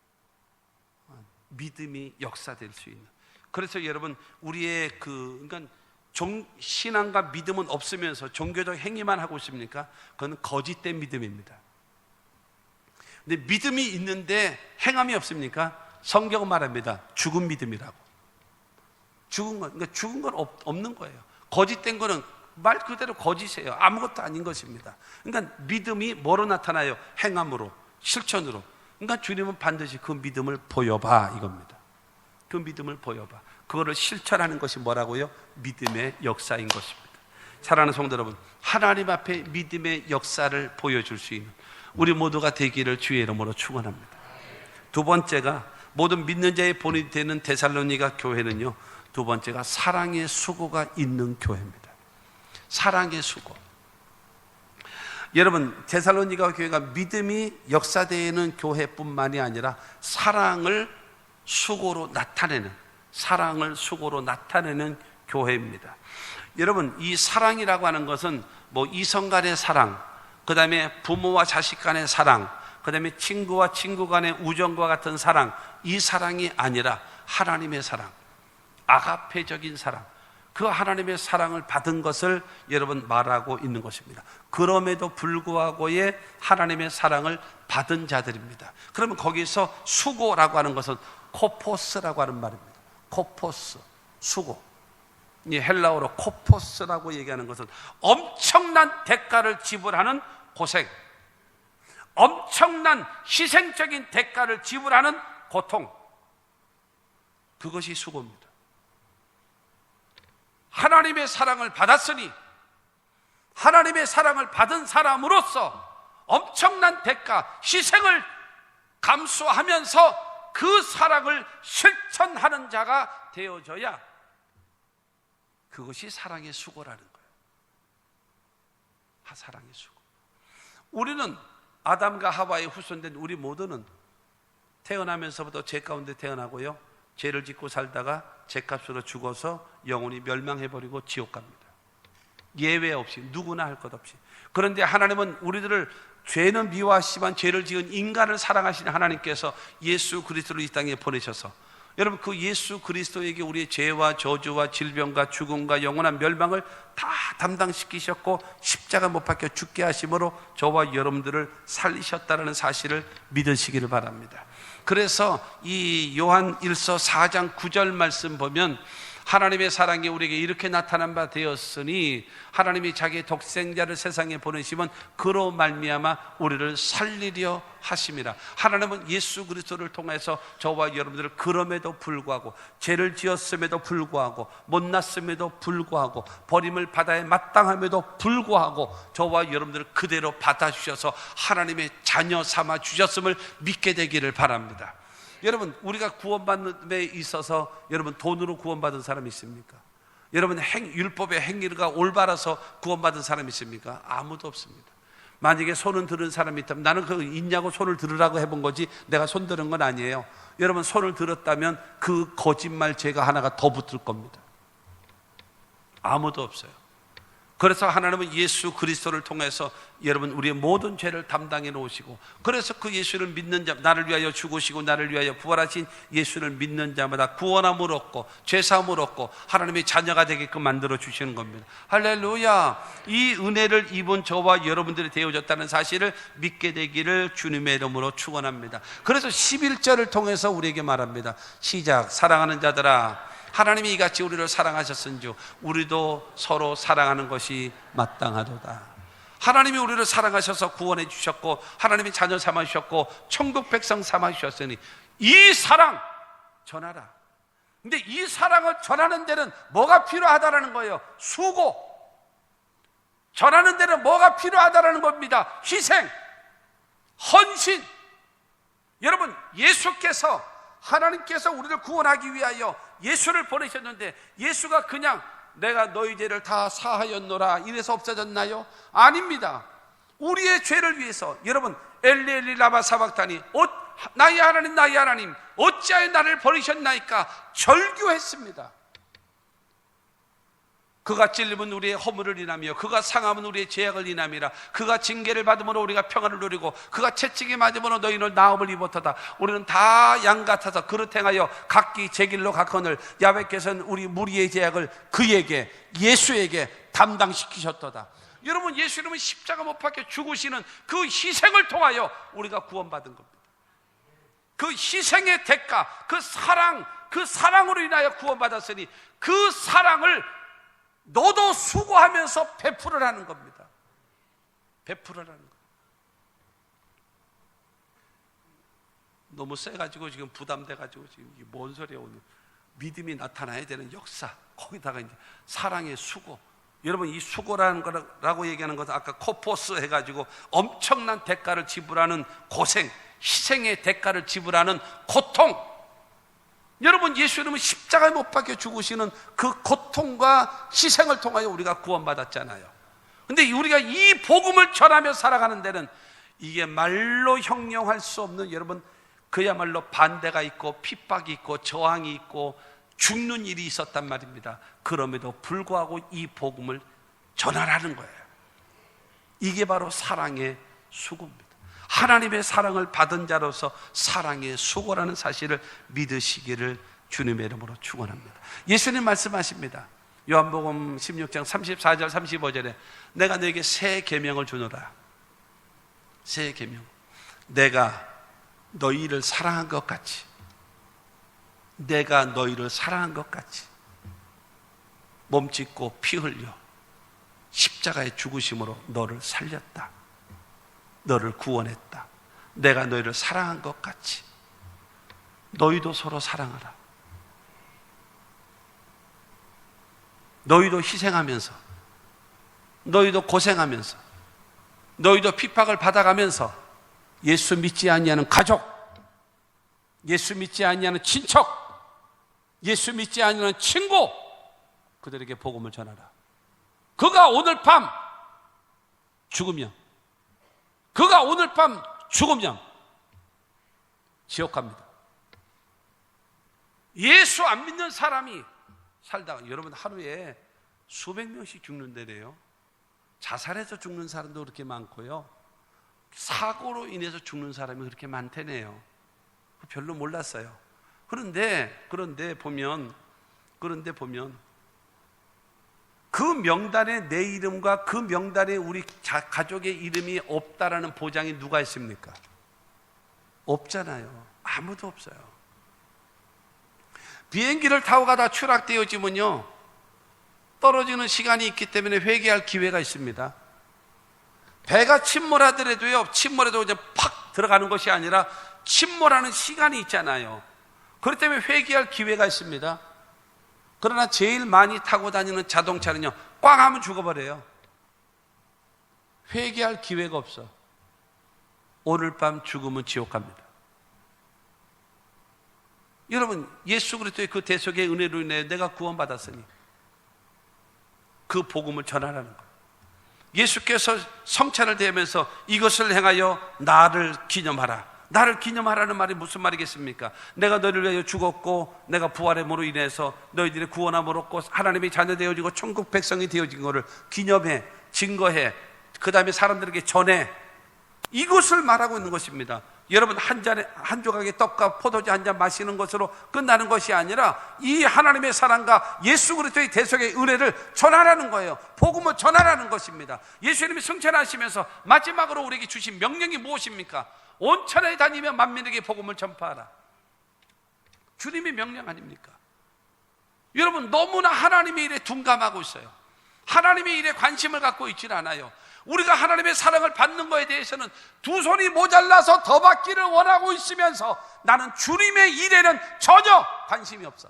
믿음이 역사될 수 있는. 그래서 여러분 우리의 그러니까 신앙과 믿음은 없으면서 종교적 행위만 하고 있습니까? 그건 거짓된 믿음입니다. 근데 믿음이 있는데 행함이 없습니까? 성경은 말합니다. 죽은 믿음이라고. 죽은 건, 그러니까 죽은 건 없는 거예요. 거짓된 거는 말 그대로 거짓이에요. 아무것도 아닌 것입니다. 그러니까 믿음이 뭐로 나타나요? 행함으로, 실천으로. 그러니까 주님은 반드시 그 믿음을 보여봐 이겁니다. 그 믿음을 보여봐. 그거를 실천하는 것이 뭐라고요? 믿음의 역사인 것입니다. 사랑하는 성도 여러분, 하나님 앞에 믿음의 역사를 보여줄 수 있는 우리 모두가 되기를 주의 이름으로 축원합니다. 두 번째가 모든 믿는 자의 본이 되는 데살로니가 교회는요, 두 번째가 사랑의 수고가 있는 교회입니다. 사랑의 수고. 여러분, 데살로니가 교회가 믿음이 역사되는 교회뿐만이 아니라 사랑을 수고로 나타내는 교회입니다. 여러분, 이 사랑이라고 하는 것은 뭐 이성 간의 사랑, 그 다음에 부모와 자식 간의 사랑, 그 다음에 친구와 친구 간의 우정과 같은 사랑, 이 사랑이 아니라 하나님의 사랑, 아가페적인 사랑, 그 하나님의 사랑을 받은 것을 여러분 말하고 있는 것입니다. 그럼에도 불구하고의 하나님의 사랑을 받은 자들입니다. 그러면 거기서 수고라고 하는 것은 코포스라고 하는 말입니다. 코포스, 수고. 이 헬라어로 코포스라고 얘기하는 것은 엄청난 대가를 지불하는 고생, 엄청난 희생적인 대가를 지불하는 고통, 그것이 수고입니다. 하나님의 사랑을 받았으니 하나님의 사랑을 받은 사람으로서 엄청난 대가, 희생을 감수하면서 그 사랑을 실천하는 자가 되어져야 그것이 사랑의 수고라는 거예요. 사랑의 수고. 우리는 아담과 하와의 후손된 우리 모두는 태어나면서부터 죄 가운데 태어나고요, 죄를 짓고 살다가 죄값으로 죽어서 영혼이 멸망해버리고 지옥 갑니다. 예외 없이, 누구나 할 것 없이. 그런데 하나님은 우리들을, 죄는 미워하시지만 죄를 지은 인간을 사랑하시는 하나님께서 예수 그리스도를 이 땅에 보내셔서, 여러분, 그 예수 그리스도에게 우리의 죄와 저주와 질병과 죽음과 영원한 멸망을 다 담당시키셨고 십자가 못 박혀 죽게 하심으로 저와 여러분들을 살리셨다는 사실을 믿으시기를 바랍니다. 그래서 이 요한 1서 4장 9절 말씀 보면 하나님의 사랑이 우리에게 이렇게 나타난 바 되었으니 하나님이 자기의 독생자를 세상에 보내시면 그로 말미암아 우리를 살리려 하심이라. 하나님은 예수 그리스도를 통해서 저와 여러분들을 그럼에도 불구하고, 죄를 지었음에도 불구하고, 못났음에도 불구하고, 버림을 받아야 마땅함에도 불구하고 저와 여러분들을 그대로 받아주셔서 하나님의 자녀 삼아 주셨음을 믿게 되기를 바랍니다. 여러분, 우리가 구원받는 데 있어서 여러분 돈으로 구원받은 사람이 있습니까? 여러분 율법의 행위가 올바라서 구원받은 사람이 있습니까? 아무도 없습니다. 만약에 손을 들은 사람이 있다면 나는 그거 있냐고 손을 들으라고 해본 거지 내가 손 들은 건 아니에요. 여러분 손을 들었다면 그 거짓말 죄가 하나가 더 붙을 겁니다. 아무도 없어요. 그래서 하나님은 예수 그리스도를 통해서 여러분 우리의 모든 죄를 담당해 놓으시고, 그래서 그 예수를 믿는 자, 나를 위하여 죽으시고 나를 위하여 부활하신 예수를 믿는 자마다 구원함을 얻고 죄사함을 얻고 하나님의 자녀가 되게끔 만들어 주시는 겁니다. 할렐루야. 이 은혜를 입은 저와 여러분들이 되어졌다는 사실을 믿게 되기를 주님의 이름으로 축원합니다. 그래서 11절을 통해서 우리에게 말합니다. 시작. 사랑하는 자들아, 하나님이 이같이 우리를 사랑하셨은즉 우리도 서로 사랑하는 것이 마땅하도다. 하나님이 우리를 사랑하셔서 구원해 주셨고 하나님이 자녀 삼아 주셨고 천국 백성 삼아 주셨으니 이 사랑 전하라. 근데 이 사랑을 전하는 데는 뭐가 필요하다라는 거예요? 수고. 전하는 데는 뭐가 필요하다라는 겁니다. 희생, 헌신. 여러분, 예수께서, 하나님께서 우리를 구원하기 위하여 예수를 보내셨는데 예수가 그냥 내가 너희 죄를 다 사하였노라 이래서 없어졌나요? 아닙니다. 우리의 죄를 위해서. 여러분, 엘리 엘리 라마 사박다니, 나의 하나님 나의 하나님 어찌하여 나를 버리셨나이까 절규했습니다. 그가 찔림은 우리의 허물을 인하며 그가 상함은 우리의 죄악을 인함이라. 그가 징계를 받음으로 우리가 평안을 누리고 그가 채찍에 맞음으로 너희는 나음을 입었도다. 우리는 다 양 같아서 그릇 행하여 각기 제 길로 가거늘 야훼께서는 우리 무리의 죄악을 그에게, 예수에게 담당시키셨도다. 여러분, 예수님은 십자가 못 박혀 죽으시는 그 희생을 통하여 우리가 구원받은 겁니다. 그 희생의 대가, 그 사랑으로 인하여 구원받았으니 그 사랑을 너도 수고하면서 베풀으라는 겁니다. 베풀으라는 거. 너무 세가지고 지금 부담돼가지고 지금 이게 뭔 소리야 오늘. 믿음이 나타나야 되는 역사, 거기다가 이제 사랑의 수고. 여러분, 이 수고라는 거라고 얘기하는 것은 아까 코포스 해가지고 엄청난 대가를 지불하는 고생, 희생의 대가를 지불하는 고통. 여러분, 예수님은 십자가에 못 박혀 죽으시는 그 고통과 희생을 통하여 우리가 구원받았잖아요. 근데 우리가 이 복음을 전하며 살아가는 데는 이게 말로 형용할 수 없는, 여러분, 그야말로 반대가 있고 핍박이 있고 저항이 있고 죽는 일이 있었단 말입니다. 그럼에도 불구하고 이 복음을 전하라는 거예요. 이게 바로 사랑의 수고입니다. 하나님의 사랑을 받은 자로서 사랑의 수고라는 사실을 믿으시기를 주님의 이름으로 축원합니다. 예수님 말씀하십니다. 요한복음 16장 34절 35절에 내가 너에게 새 계명을 주노라. 새 계명. 내가 너희를 사랑한 것 같이, 내가 너희를 사랑한 것 같이. 몸짓고 피 흘려 십자가의 죽으심으로 너를 살렸다. 너를 구원했다. 내가 너희를 사랑한 것 같이 너희도 서로 사랑하라. 너희도 희생하면서, 너희도 고생하면서, 너희도 핍박을 받아가면서 예수 믿지 아니하는 가족, 예수 믿지 아니하는 친척, 예수 믿지 아니하는 친구, 그들에게 복음을 전하라. 그가 오늘 밤 죽으면, 그가 오늘 밤 죽으면 지옥 갑니다. 예수 안 믿는 사람이 살다가, 여러분 하루에 수백 명씩 죽는다래요. 자살해서 죽는 사람도 그렇게 많고요, 사고로 인해서 죽는 사람이 그렇게 많다네요. 별로 몰랐어요. 그런데 보면 그 명단에 내 이름과 그 명단에 우리 가족의 이름이 없다라는 보장이 누가 있습니까? 없잖아요. 아무도 없어요. 비행기를 타고 가다 추락되어지면요, 떨어지는 시간이 있기 때문에 회개할 기회가 있습니다. 배가 침몰하더라도요, 침몰해도 이제 팍 들어가는 것이 아니라 침몰하는 시간이 있잖아요. 그렇기 때문에 회개할 기회가 있습니다. 그러나 제일 많이 타고 다니는 자동차는요, 꽝 하면 죽어버려요. 회개할 기회가 없어. 오늘 밤 죽으면 지옥 갑니다. 여러분, 예수 그리스도의 그 대속의 은혜로 인해 내가 구원받았으니 그 복음을 전하라는 거예요. 예수께서 성찬을 대하면서 이것을 행하여 나를 기념하라. 나를 기념하라는 말이 무슨 말이겠습니까? 내가 너희를 위하여 죽었고 내가 부활함으로 인해서 너희들의 구원함을 얻고 하나님의 자녀 되어지고 천국 백성이 되어진 것을 기념해, 증거해, 그 다음에 사람들에게 전해, 이것을 말하고 있는 것입니다. 여러분, 한 조각의 떡과 포도주 한 잔 마시는 것으로 끝나는 것이 아니라 이 하나님의 사랑과 예수 그리스도의 대속의 은혜를 전하라는 거예요. 복음을 전하라는 것입니다. 예수님이 승천하시면서 마지막으로 우리에게 주신 명령이 무엇입니까? 온 천하에 다니며 만민에게 복음을 전파하라. 주님의 명령 아닙니까? 여러분, 너무나 하나님의 일에 둔감하고 있어요. 하나님의 일에 관심을 갖고 있지는 않아요. 우리가 하나님의 사랑을 받는 것에 대해서는 두 손이 모자라서 더 받기를 원하고 있으면서 나는 주님의 일에는 전혀 관심이 없어.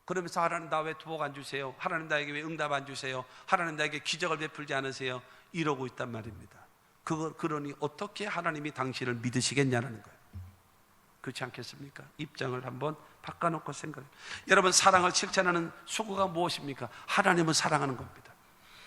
그러면서 하나님 나 왜 복 안 주세요? 하나님 나에게 왜 응답 안 주세요? 하나님 나에게 기적을 베풀지 않으세요? 이러고 있단 말입니다. 그러니 어떻게 하나님이 당신을 믿으시겠냐는 거예요. 그렇지 않겠습니까? 입장을 한번 바꿔놓고 생각해요. 여러분, 사랑을 실천하는 수고가 무엇입니까? 하나님을 사랑하는 겁니다.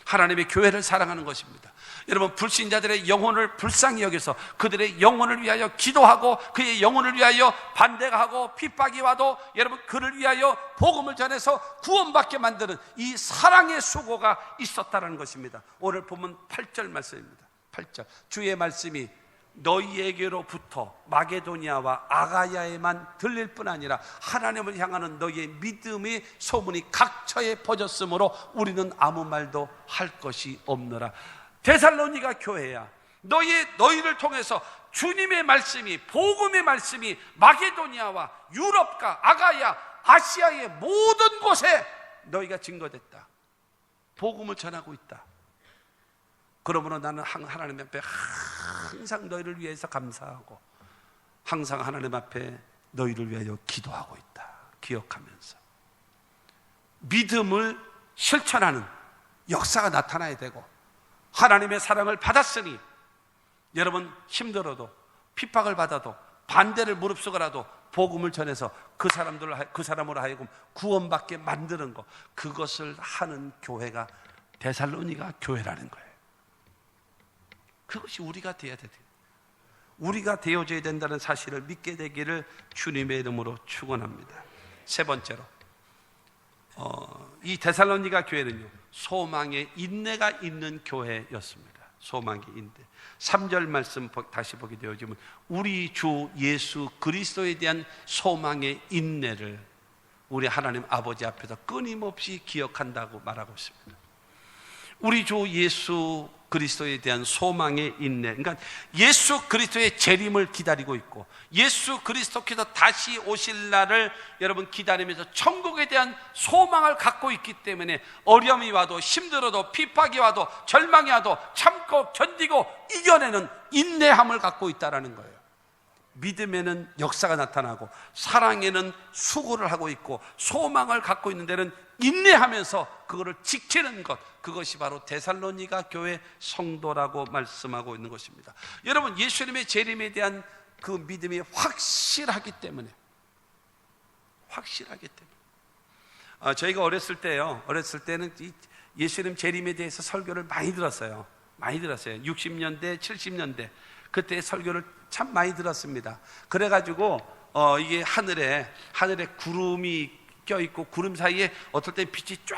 하나님의 교회를 사랑하는 것입니다. 여러분, 불신자들의 영혼을 불쌍히 여겨서 그들의 영혼을 위하여 기도하고 그의 영혼을 위하여 반대가 하고 핍박이 와도 여러분 그를 위하여 복음을 전해서 구원받게 만드는 이 사랑의 수고가 있었다는 것입니다. 오늘 보면 8절 말씀입니다. 8절, 주의 말씀이 너희에게로부터 마게도니아와 아가야에만 들릴 뿐 아니라 하나님을 향하는 너희의 믿음의 소문이 각처에 퍼졌으므로 우리는 아무 말도 할 것이 없노라. 데살로니가 교회야. 너희를 통해서 주님의 말씀이, 복음의 말씀이 마게도니아와 유럽과 아가야, 아시아의 모든 곳에 너희가 증거됐다. 복음을 전하고 있다. 그러므로 나는 하나님 앞에 항상 너희를 위해서 감사하고 항상 하나님 앞에 너희를 위하여 기도하고 있다. 기억하면서 믿음을 실천하는 역사가 나타나야 되고, 하나님의 사랑을 받았으니 여러분 힘들어도 핍박을 받아도 반대를 무릅쓰고라도 복음을 전해서 그 사람으로 하여금 구원받게 만드는 것, 그것을 하는 교회가 데살로니가 교회라는 거예요. 그것이 우리가 되어야 돼요. 우리가 되어져야 된다는 사실을 믿게 되기를 주님의 이름으로 축원합니다. 세 번째로, 이 데살로니가 교회는요, 소망의 인내가 있는 교회였습니다. 소망의 인내. 3절 말씀 다시 보게 되어지면 우리 주 예수 그리스도에 대한 소망의 인내를 우리 하나님 아버지 앞에서 끊임없이 기억한다고 말하고 있습니다. 우리 주 예수 그리스도에 대한 소망의 인내, 그러니까 예수 그리스도의 재림을 기다리고 있고 예수 그리스도께서 다시 오실 날을 여러분 기다리면서 천국에 대한 소망을 갖고 있기 때문에 어려움이 와도 힘들어도 핍박이 와도 절망이 와도 참고 견디고 이겨내는 인내함을 갖고 있다는 거예요. 믿음에는 역사가 나타나고 사랑에는 수고를 하고 있고 소망을 갖고 있는 데는 인내하면서 그거를 지키는 것, 그것이 바로 데살로니가 교회 성도라고 말씀하고 있는 것입니다. 여러분, 예수님의 재림에 대한 그 믿음이 확실하기 때문에 저희가 어렸을 때는 이 예수님 재림에 대해서 설교를 많이 들었어요. 60년대 70년대 그때 설교를 참 많이 들었습니다. 그래가지고 이게 하늘에 구름이 껴있고 구름 사이에 어떨 때 빛이 쫙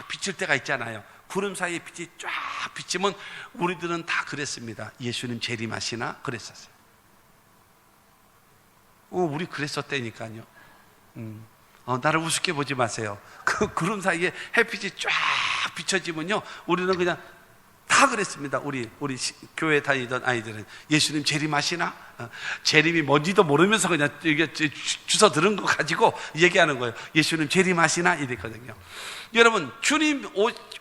비칠 때가 있잖아요. 구름 사이에 빛이 쫙 비치면 우리들은 다 그랬습니다. 예수님 재림하시나? 그랬었어요. 우리 그랬었다니까요. 나를 우습게 보지 마세요. 그 구름 사이에 햇빛이 쫙 비춰지면요, 우리는 그냥 다 그랬습니다. 우리 교회 다니던 아이들은 예수님 재림하시나? 재림이 뭔지도 모르면서 그냥 이게 주워 들은 거 가지고 얘기하는 거예요. 예수님 재림하시나? 이랬거든요. 여러분, 주님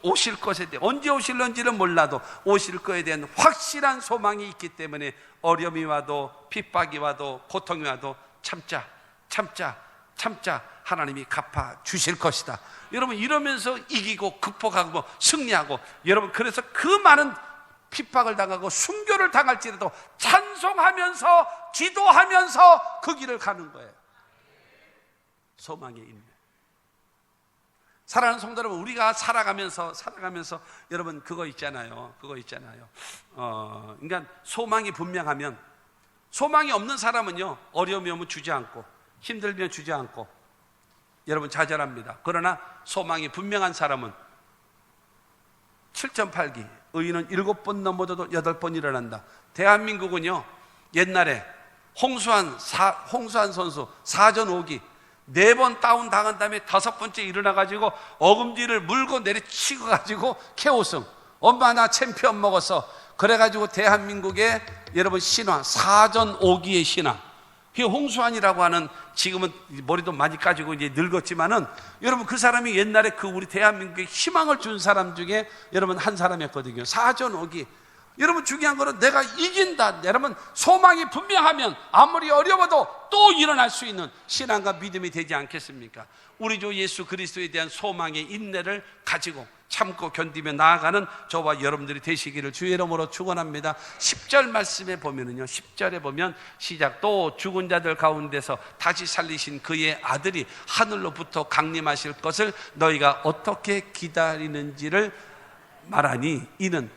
오실 것에 대해 언제 오실런지는 몰라도 오실 것에 대한 확실한 소망이 있기 때문에 어려움이 와도 핍박이 와도 고통이 와도 참자 하나님이 갚아 주실 것이다. 여러분, 이러면서 이기고 극복하고 승리하고, 여러분, 그래서 그 많은 핍박을 당하고 순교를 당할지라도 찬송하면서 기도하면서 그 길을 가는 거예요. 소망의 인내. 사랑하는 성도 여러분, 우리가 살아가면서 여러분 그거 있잖아요. 그러니까 소망이 분명하면, 소망이 없는 사람은요, 어려움이 오면 주저앉고 힘들면 주저앉고 여러분 좌절합니다. 그러나 소망이 분명한 사람은 7.8기 의인은 7번 넘어져도 8번 일어난다. 대한민국은요, 옛날에 홍수환 선수 4전 5기 4번 다운 당한 다음에 5번째 일어나가지고 어금니를 물고 내리치고 가지고 KO승. 엄마 나 챔피언 먹었어. 그래가지고 대한민국의 여러분 신화 4전 5기의 신화, 그 홍수환이라고 하는, 지금은 머리도 많이 까지고 이제 늙었지만은, 여러분 그 사람이 옛날에 그 우리 대한민국에 희망을 준 사람 중에 여러분 한 사람이었거든요. 4전 5기. 여러분 중요한 거는 내가 이긴다. 여러분 소망이 분명하면 아무리 어려워도 또 일어날 수 있는 신앙과 믿음이 되지 않겠습니까? 우리 주 예수 그리스도에 대한 소망의 인내를 가지고 참고 견디며 나아가는 저와 여러분들이 되시기를 주의 이름으로 축원합니다. 10절 말씀에 보면은요, 10절에 보면 시작, 또 죽은 자들 가운데서 다시 살리신 그의 아들이 하늘로부터 강림하실 것을 너희가 어떻게 기다리는지를 말하니 이는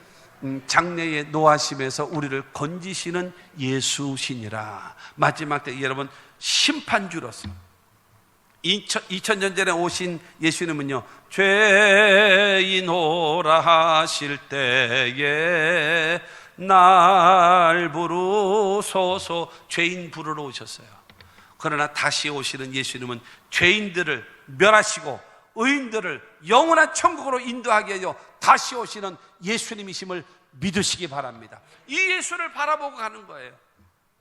장래의 노하심에서 우리를 건지시는 예수시니라. 마지막 때 여러분 심판주로서 2000년 전에 오신 예수님은요, 죄인오라 하실 때에 날 부르소서, 죄인 부르러 오셨어요. 그러나 다시 오시는 예수님은 죄인들을 멸하시고 의인들을 영원한 천국으로 인도하게 하여 다시 오시는 예수님이심을 믿으시기 바랍니다. 이 예수를 바라보고 가는 거예요.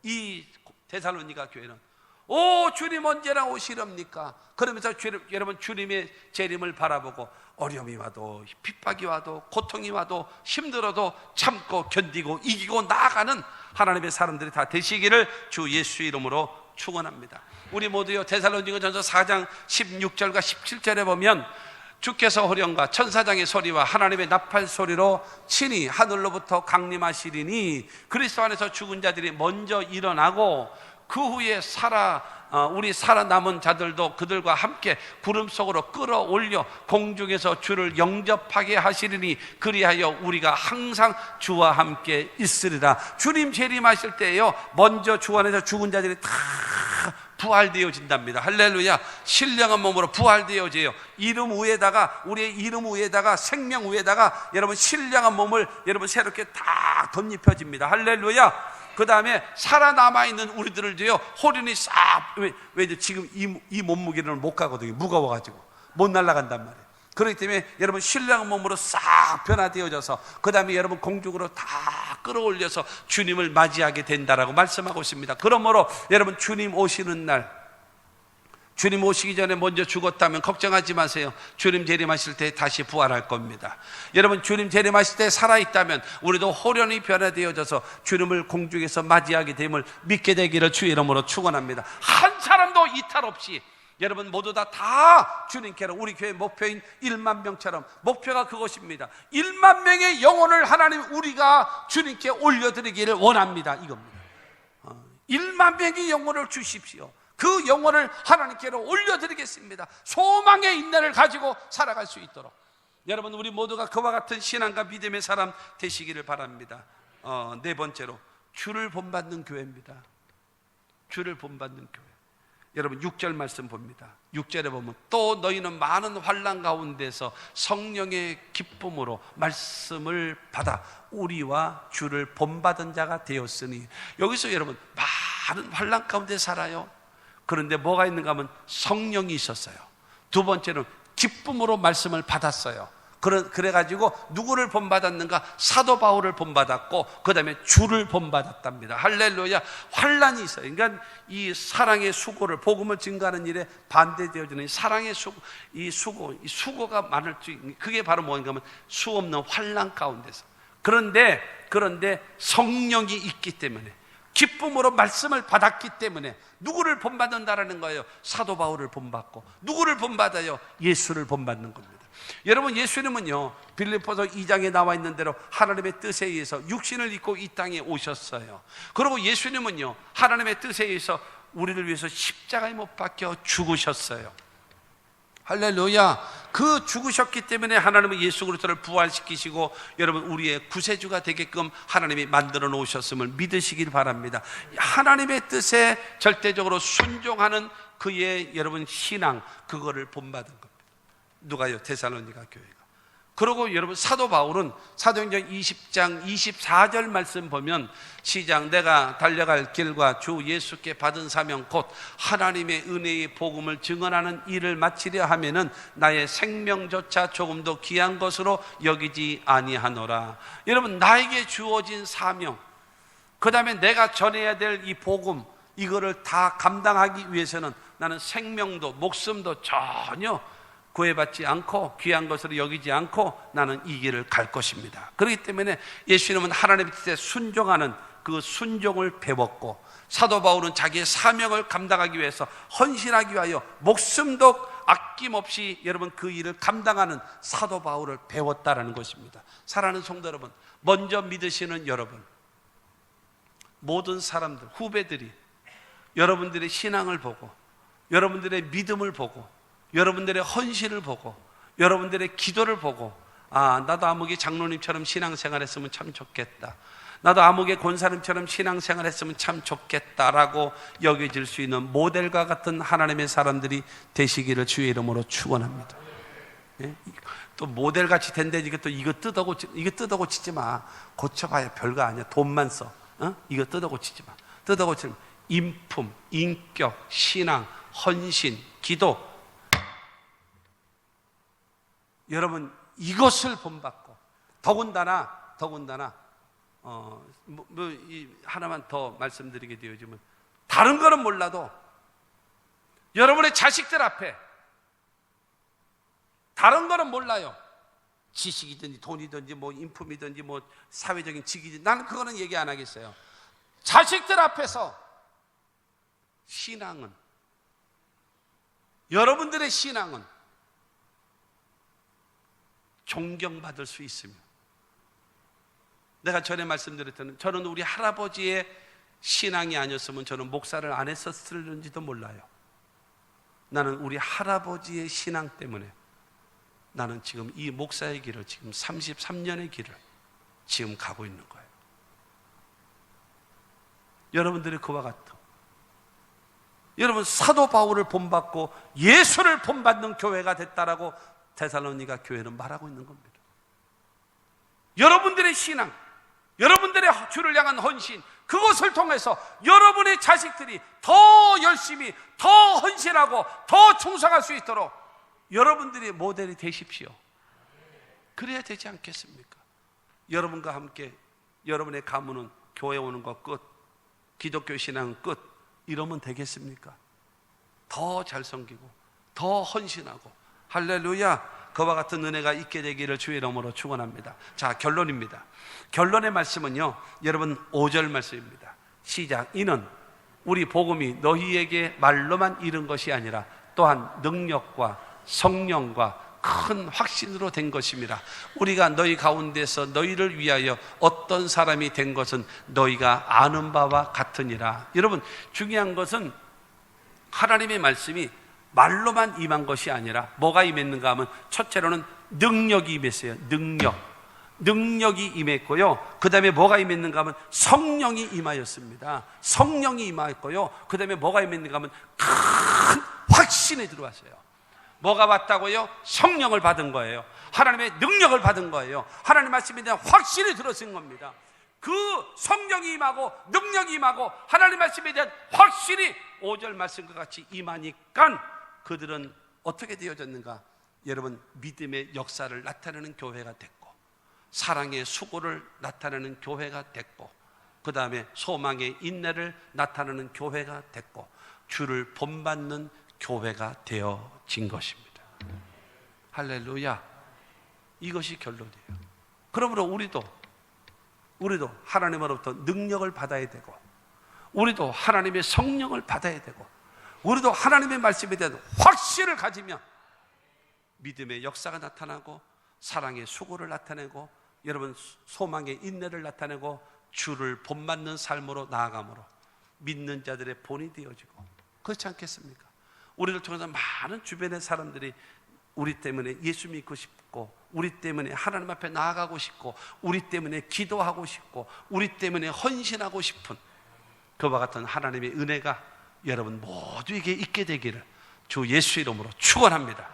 이 데살로니가 교회는 오 주님 언제나 오시렵니까? 그러면서 여러분 주님의 재림을 바라보고 어려움이 와도 핍박이 와도 고통이 와도 힘들어도 참고 견디고 이기고 나아가는 하나님의 사람들이 다 되시기를 주 예수 이름으로 축원합니다. 우리 모두요, 데살로니가전서 4장 16절과 17절에 보면 주께서 호령과 천사장의 소리와 하나님의 나팔 소리로 친히 하늘로부터 강림하시리니 그리스도 안에서 죽은 자들이 먼저 일어나고 그 후에 우리 살아남은 자들도 그들과 함께 구름 속으로 끌어올려 공중에서 주를 영접하게 하시리니 그리하여 우리가 항상 주와 함께 있으리라. 주님 재림하실 때에요, 먼저 주 안에서 죽은 자들이 다 부활되어진답니다. 할렐루야. 신령한 몸으로 부활되어져요. 이름 위에다가, 우리의 이름 위에다가, 생명 위에다가 여러분 신령한 몸을 여러분 새롭게 다 덧입혀집니다. 할렐루야. 그 다음에 살아남아있는 우리들을도요, 호련히 싹, 왜 지금 이 몸무게를 못 가거든요. 무거워가지고 못 날아간단 말이에요. 그렇기 때문에 여러분 신랑 몸으로 싹 변화되어져서 그 다음에 여러분 공중으로 다 끌어올려서 주님을 맞이하게 된다라고 말씀하고 있습니다. 그러므로 여러분 주님 오시는 날, 주님 오시기 전에 먼저 죽었다면 걱정하지 마세요. 주님 재림하실 때 다시 부활할 겁니다. 여러분 주님 재림하실 때 살아있다면 우리도 호련히 변화되어져서 주님을 공중에서 맞이하게 됨을 믿게 되기를 주의 이름으로 축원합니다. 한 사람도 이탈 없이 여러분 모두 다 주님께로, 우리 교회 목표인 1만 명처럼 목표가 그것입니다. 1만 명의 영혼을 하나님 우리가 주님께 올려드리기를 원합니다. 이겁니다. 1만 명의 영혼을 주십시오. 그 영혼을 하나님께로 올려드리겠습니다. 소망의 인내를 가지고 살아갈 수 있도록 여러분 우리 모두가 그와 같은 신앙과 믿음의 사람 되시기를 바랍니다. 네 번째로 주를 본받는 교회입니다. 주를 본받는 교회. 여러분 6절 말씀 봅니다. 6절에 보면 또 너희는 많은 환난 가운데서 성령의 기쁨으로 말씀을 받아 우리와 주를 본받은 자가 되었으니, 여기서 여러분 많은 환난 가운데 살아요. 그런데 뭐가 있는가 하면 성령이 있었어요. 두 번째는 기쁨으로 말씀을 받았어요. 그래가지고 누구를 본받았는가? 사도 바울을 본받았고 그 다음에 주를 본받았답니다. 할렐루야. 환난이 있어요. 그러니까 이 사랑의 수고를, 복음을 증거하는 일에 반대되어지는 사랑의 수고, 이 수고가 많을 수 있는, 그게 바로 뭔가 하면 수 없는 환난 가운데서. 그런데 성령이 있기 때문에, 기쁨으로 말씀을 받았기 때문에 누구를 본받는다라는 거예요? 사도 바울을 본받고. 누구를 본받아요? 예수를 본받는 겁니다. 여러분 예수님은요, 빌립보서 2장에 나와 있는 대로 하나님의 뜻에 의해서 육신을 입고 이 땅에 오셨어요. 그리고 예수님은요, 하나님의 뜻에 의해서 우리를 위해서 십자가에 못 박혀 죽으셨어요. 할렐루야. 그 죽으셨기 때문에 하나님은 예수 그리스도를 부활시키시고 여러분 우리의 구세주가 되게끔 하나님이 만들어 놓으셨음을 믿으시길 바랍니다. 하나님의 뜻에 절대적으로 순종하는 그의 여러분 신앙, 그거를 본받은 겁니다. 누가요? 데살로니가 교회가. 그리고 여러분 사도 바울은 사도행전 20장 24절 말씀 보면 시작, 내가 달려갈 길과 주 예수께 받은 사명 곧 하나님의 은혜의 복음을 증언하는 일을 마치려 하면은 나의 생명조차 조금도 귀한 것으로 여기지 아니하노라. 여러분 나에게 주어진 사명, 그 다음에 내가 전해야 될 이 복음, 이거를 다 감당하기 위해서는 나는 생명도 목숨도 전혀 구애받지 않고 귀한 것으로 여기지 않고 나는 이 길을 갈 것입니다. 그렇기 때문에 예수님은 하나님의 뜻에 순종하는 그 순종을 배웠고, 사도 바울은 자기의 사명을 감당하기 위해서 헌신하기 위하여 목숨도 아낌없이 여러분 그 일을 감당하는 사도 바울을 배웠다라는 것입니다. 사랑하는 성도 여러분, 먼저 믿으시는 여러분, 모든 사람들, 후배들이 여러분들의 신앙을 보고 여러분들의 믿음을 보고 여러분들의 헌신을 보고 여러분들의 기도를 보고, 아, 나도 아무개 장로님처럼 신앙생활 했으면 참 좋겠다, 나도 아무개 권사님처럼 신앙생활 했으면 참 좋겠다라고 여겨질 수 있는 모델과 같은 하나님의 사람들이 되시기를 주의 이름으로 축원합니다. 예? 또 모델같이 된데 이거 뜯어 고치지 마. 고쳐봐야 별거 아니야. 돈만 써. 이거 뜯어 고치지 마. 뜯어 고치면 인품, 인격, 신앙, 헌신, 기도, 여러분 이것을 본받고, 더군다나 하나만 더 말씀드리게 되어지면, 다른 거는 몰라도 여러분의 자식들 앞에, 다른 거는 몰라요, 지식이든지 돈이든지 뭐 인품이든지 뭐 사회적인 직위든지, 나는 그거는 얘기 안 하겠어요. 자식들 앞에서 신앙은, 여러분들의 신앙은 존경받을 수 있으며, 내가 전에 말씀드렸던, 저는 우리 할아버지의 신앙이 아니었으면 저는 목사를 안 했었을는지도 몰라요. 나는 우리 할아버지의 신앙 때문에 나는 지금 이 목사의 길을, 지금 33년의 길을 지금 가고 있는 거예요. 여러분들이 그와 같아. 여러분 사도 바울을 본받고 예수를 본받는 교회가 됐다라고 데살로니가 교회는 말하고 있는 겁니다. 여러분들의 신앙, 여러분들의 주를 향한 헌신, 그것을 통해서 여러분의 자식들이 더 열심히, 더 헌신하고 더 충성할 수 있도록 여러분들이 모델이 되십시오. 그래야 되지 않겠습니까? 여러분과 함께 여러분의 가문은 교회 오는 거 끝, 기독교 신앙 끝, 이러면 되겠습니까? 더 잘 섬기고 더 헌신하고, 할렐루야, 그와 같은 은혜가 있게 되기를 주의 이름으로 축원합니다. 자, 결론입니다. 결론의 말씀은요, 여러분 5절 말씀입니다. 시작. 이는 우리 복음이 너희에게 말로만 이른 것이 아니라 또한 능력과 성령과 큰 확신으로 된 것입니다. 우리가 너희 가운데서 너희를 위하여 어떤 사람이 된 것은 너희가 아는 바와 같으니라. 여러분, 중요한 것은 하나님의 말씀이 말로만 임한 것이 아니라 뭐가 임했는가 하면, 첫째로는 능력이 임했어요. 능력이 임했고요. 그 다음에 뭐가 임했는가 하면 성령이 임하였습니다. 성령이 임하였고요. 그 다음에 뭐가 임했는가 하면 큰 확신이 들어왔어요. 뭐가 왔다고요? 성령을 받은 거예요. 하나님의 능력을 받은 거예요. 하나님 말씀에 대한 확신이 들어선 겁니다. 그 성령이 임하고 능력이 임하고 하나님 말씀에 대한 확신이 5절 말씀과 같이 임하니까 그들은 어떻게 되어졌는가? 여러분, 믿음의 역사를 나타내는 교회가 됐고, 사랑의 수고를 나타내는 교회가 됐고, 그 다음에 소망의 인내를 나타내는 교회가 됐고, 주를 본받는 교회가 되어진 것입니다. 할렐루야. 이것이 결론이에요. 그러므로 우리도 하나님으로부터 능력을 받아야 되고, 우리도 하나님의 성령을 받아야 되고, 우리도 하나님의 말씀에 대한 확신을 가지면 믿음의 역사가 나타나고, 사랑의 수고를 나타내고, 여러분 소망의 인내를 나타내고, 주를 본받는 삶으로 나아감으로 믿는 자들의 본이 되어지고, 그렇지 않겠습니까? 우리를 통해서 많은 주변의 사람들이 우리 때문에 예수 믿고 싶고, 우리 때문에 하나님 앞에 나아가고 싶고, 우리 때문에 기도하고 싶고, 우리 때문에 헌신하고 싶은 그와 같은 하나님의 은혜가 여러분 모두에게 있게 되기를 주 예수 이름으로 축원합니다.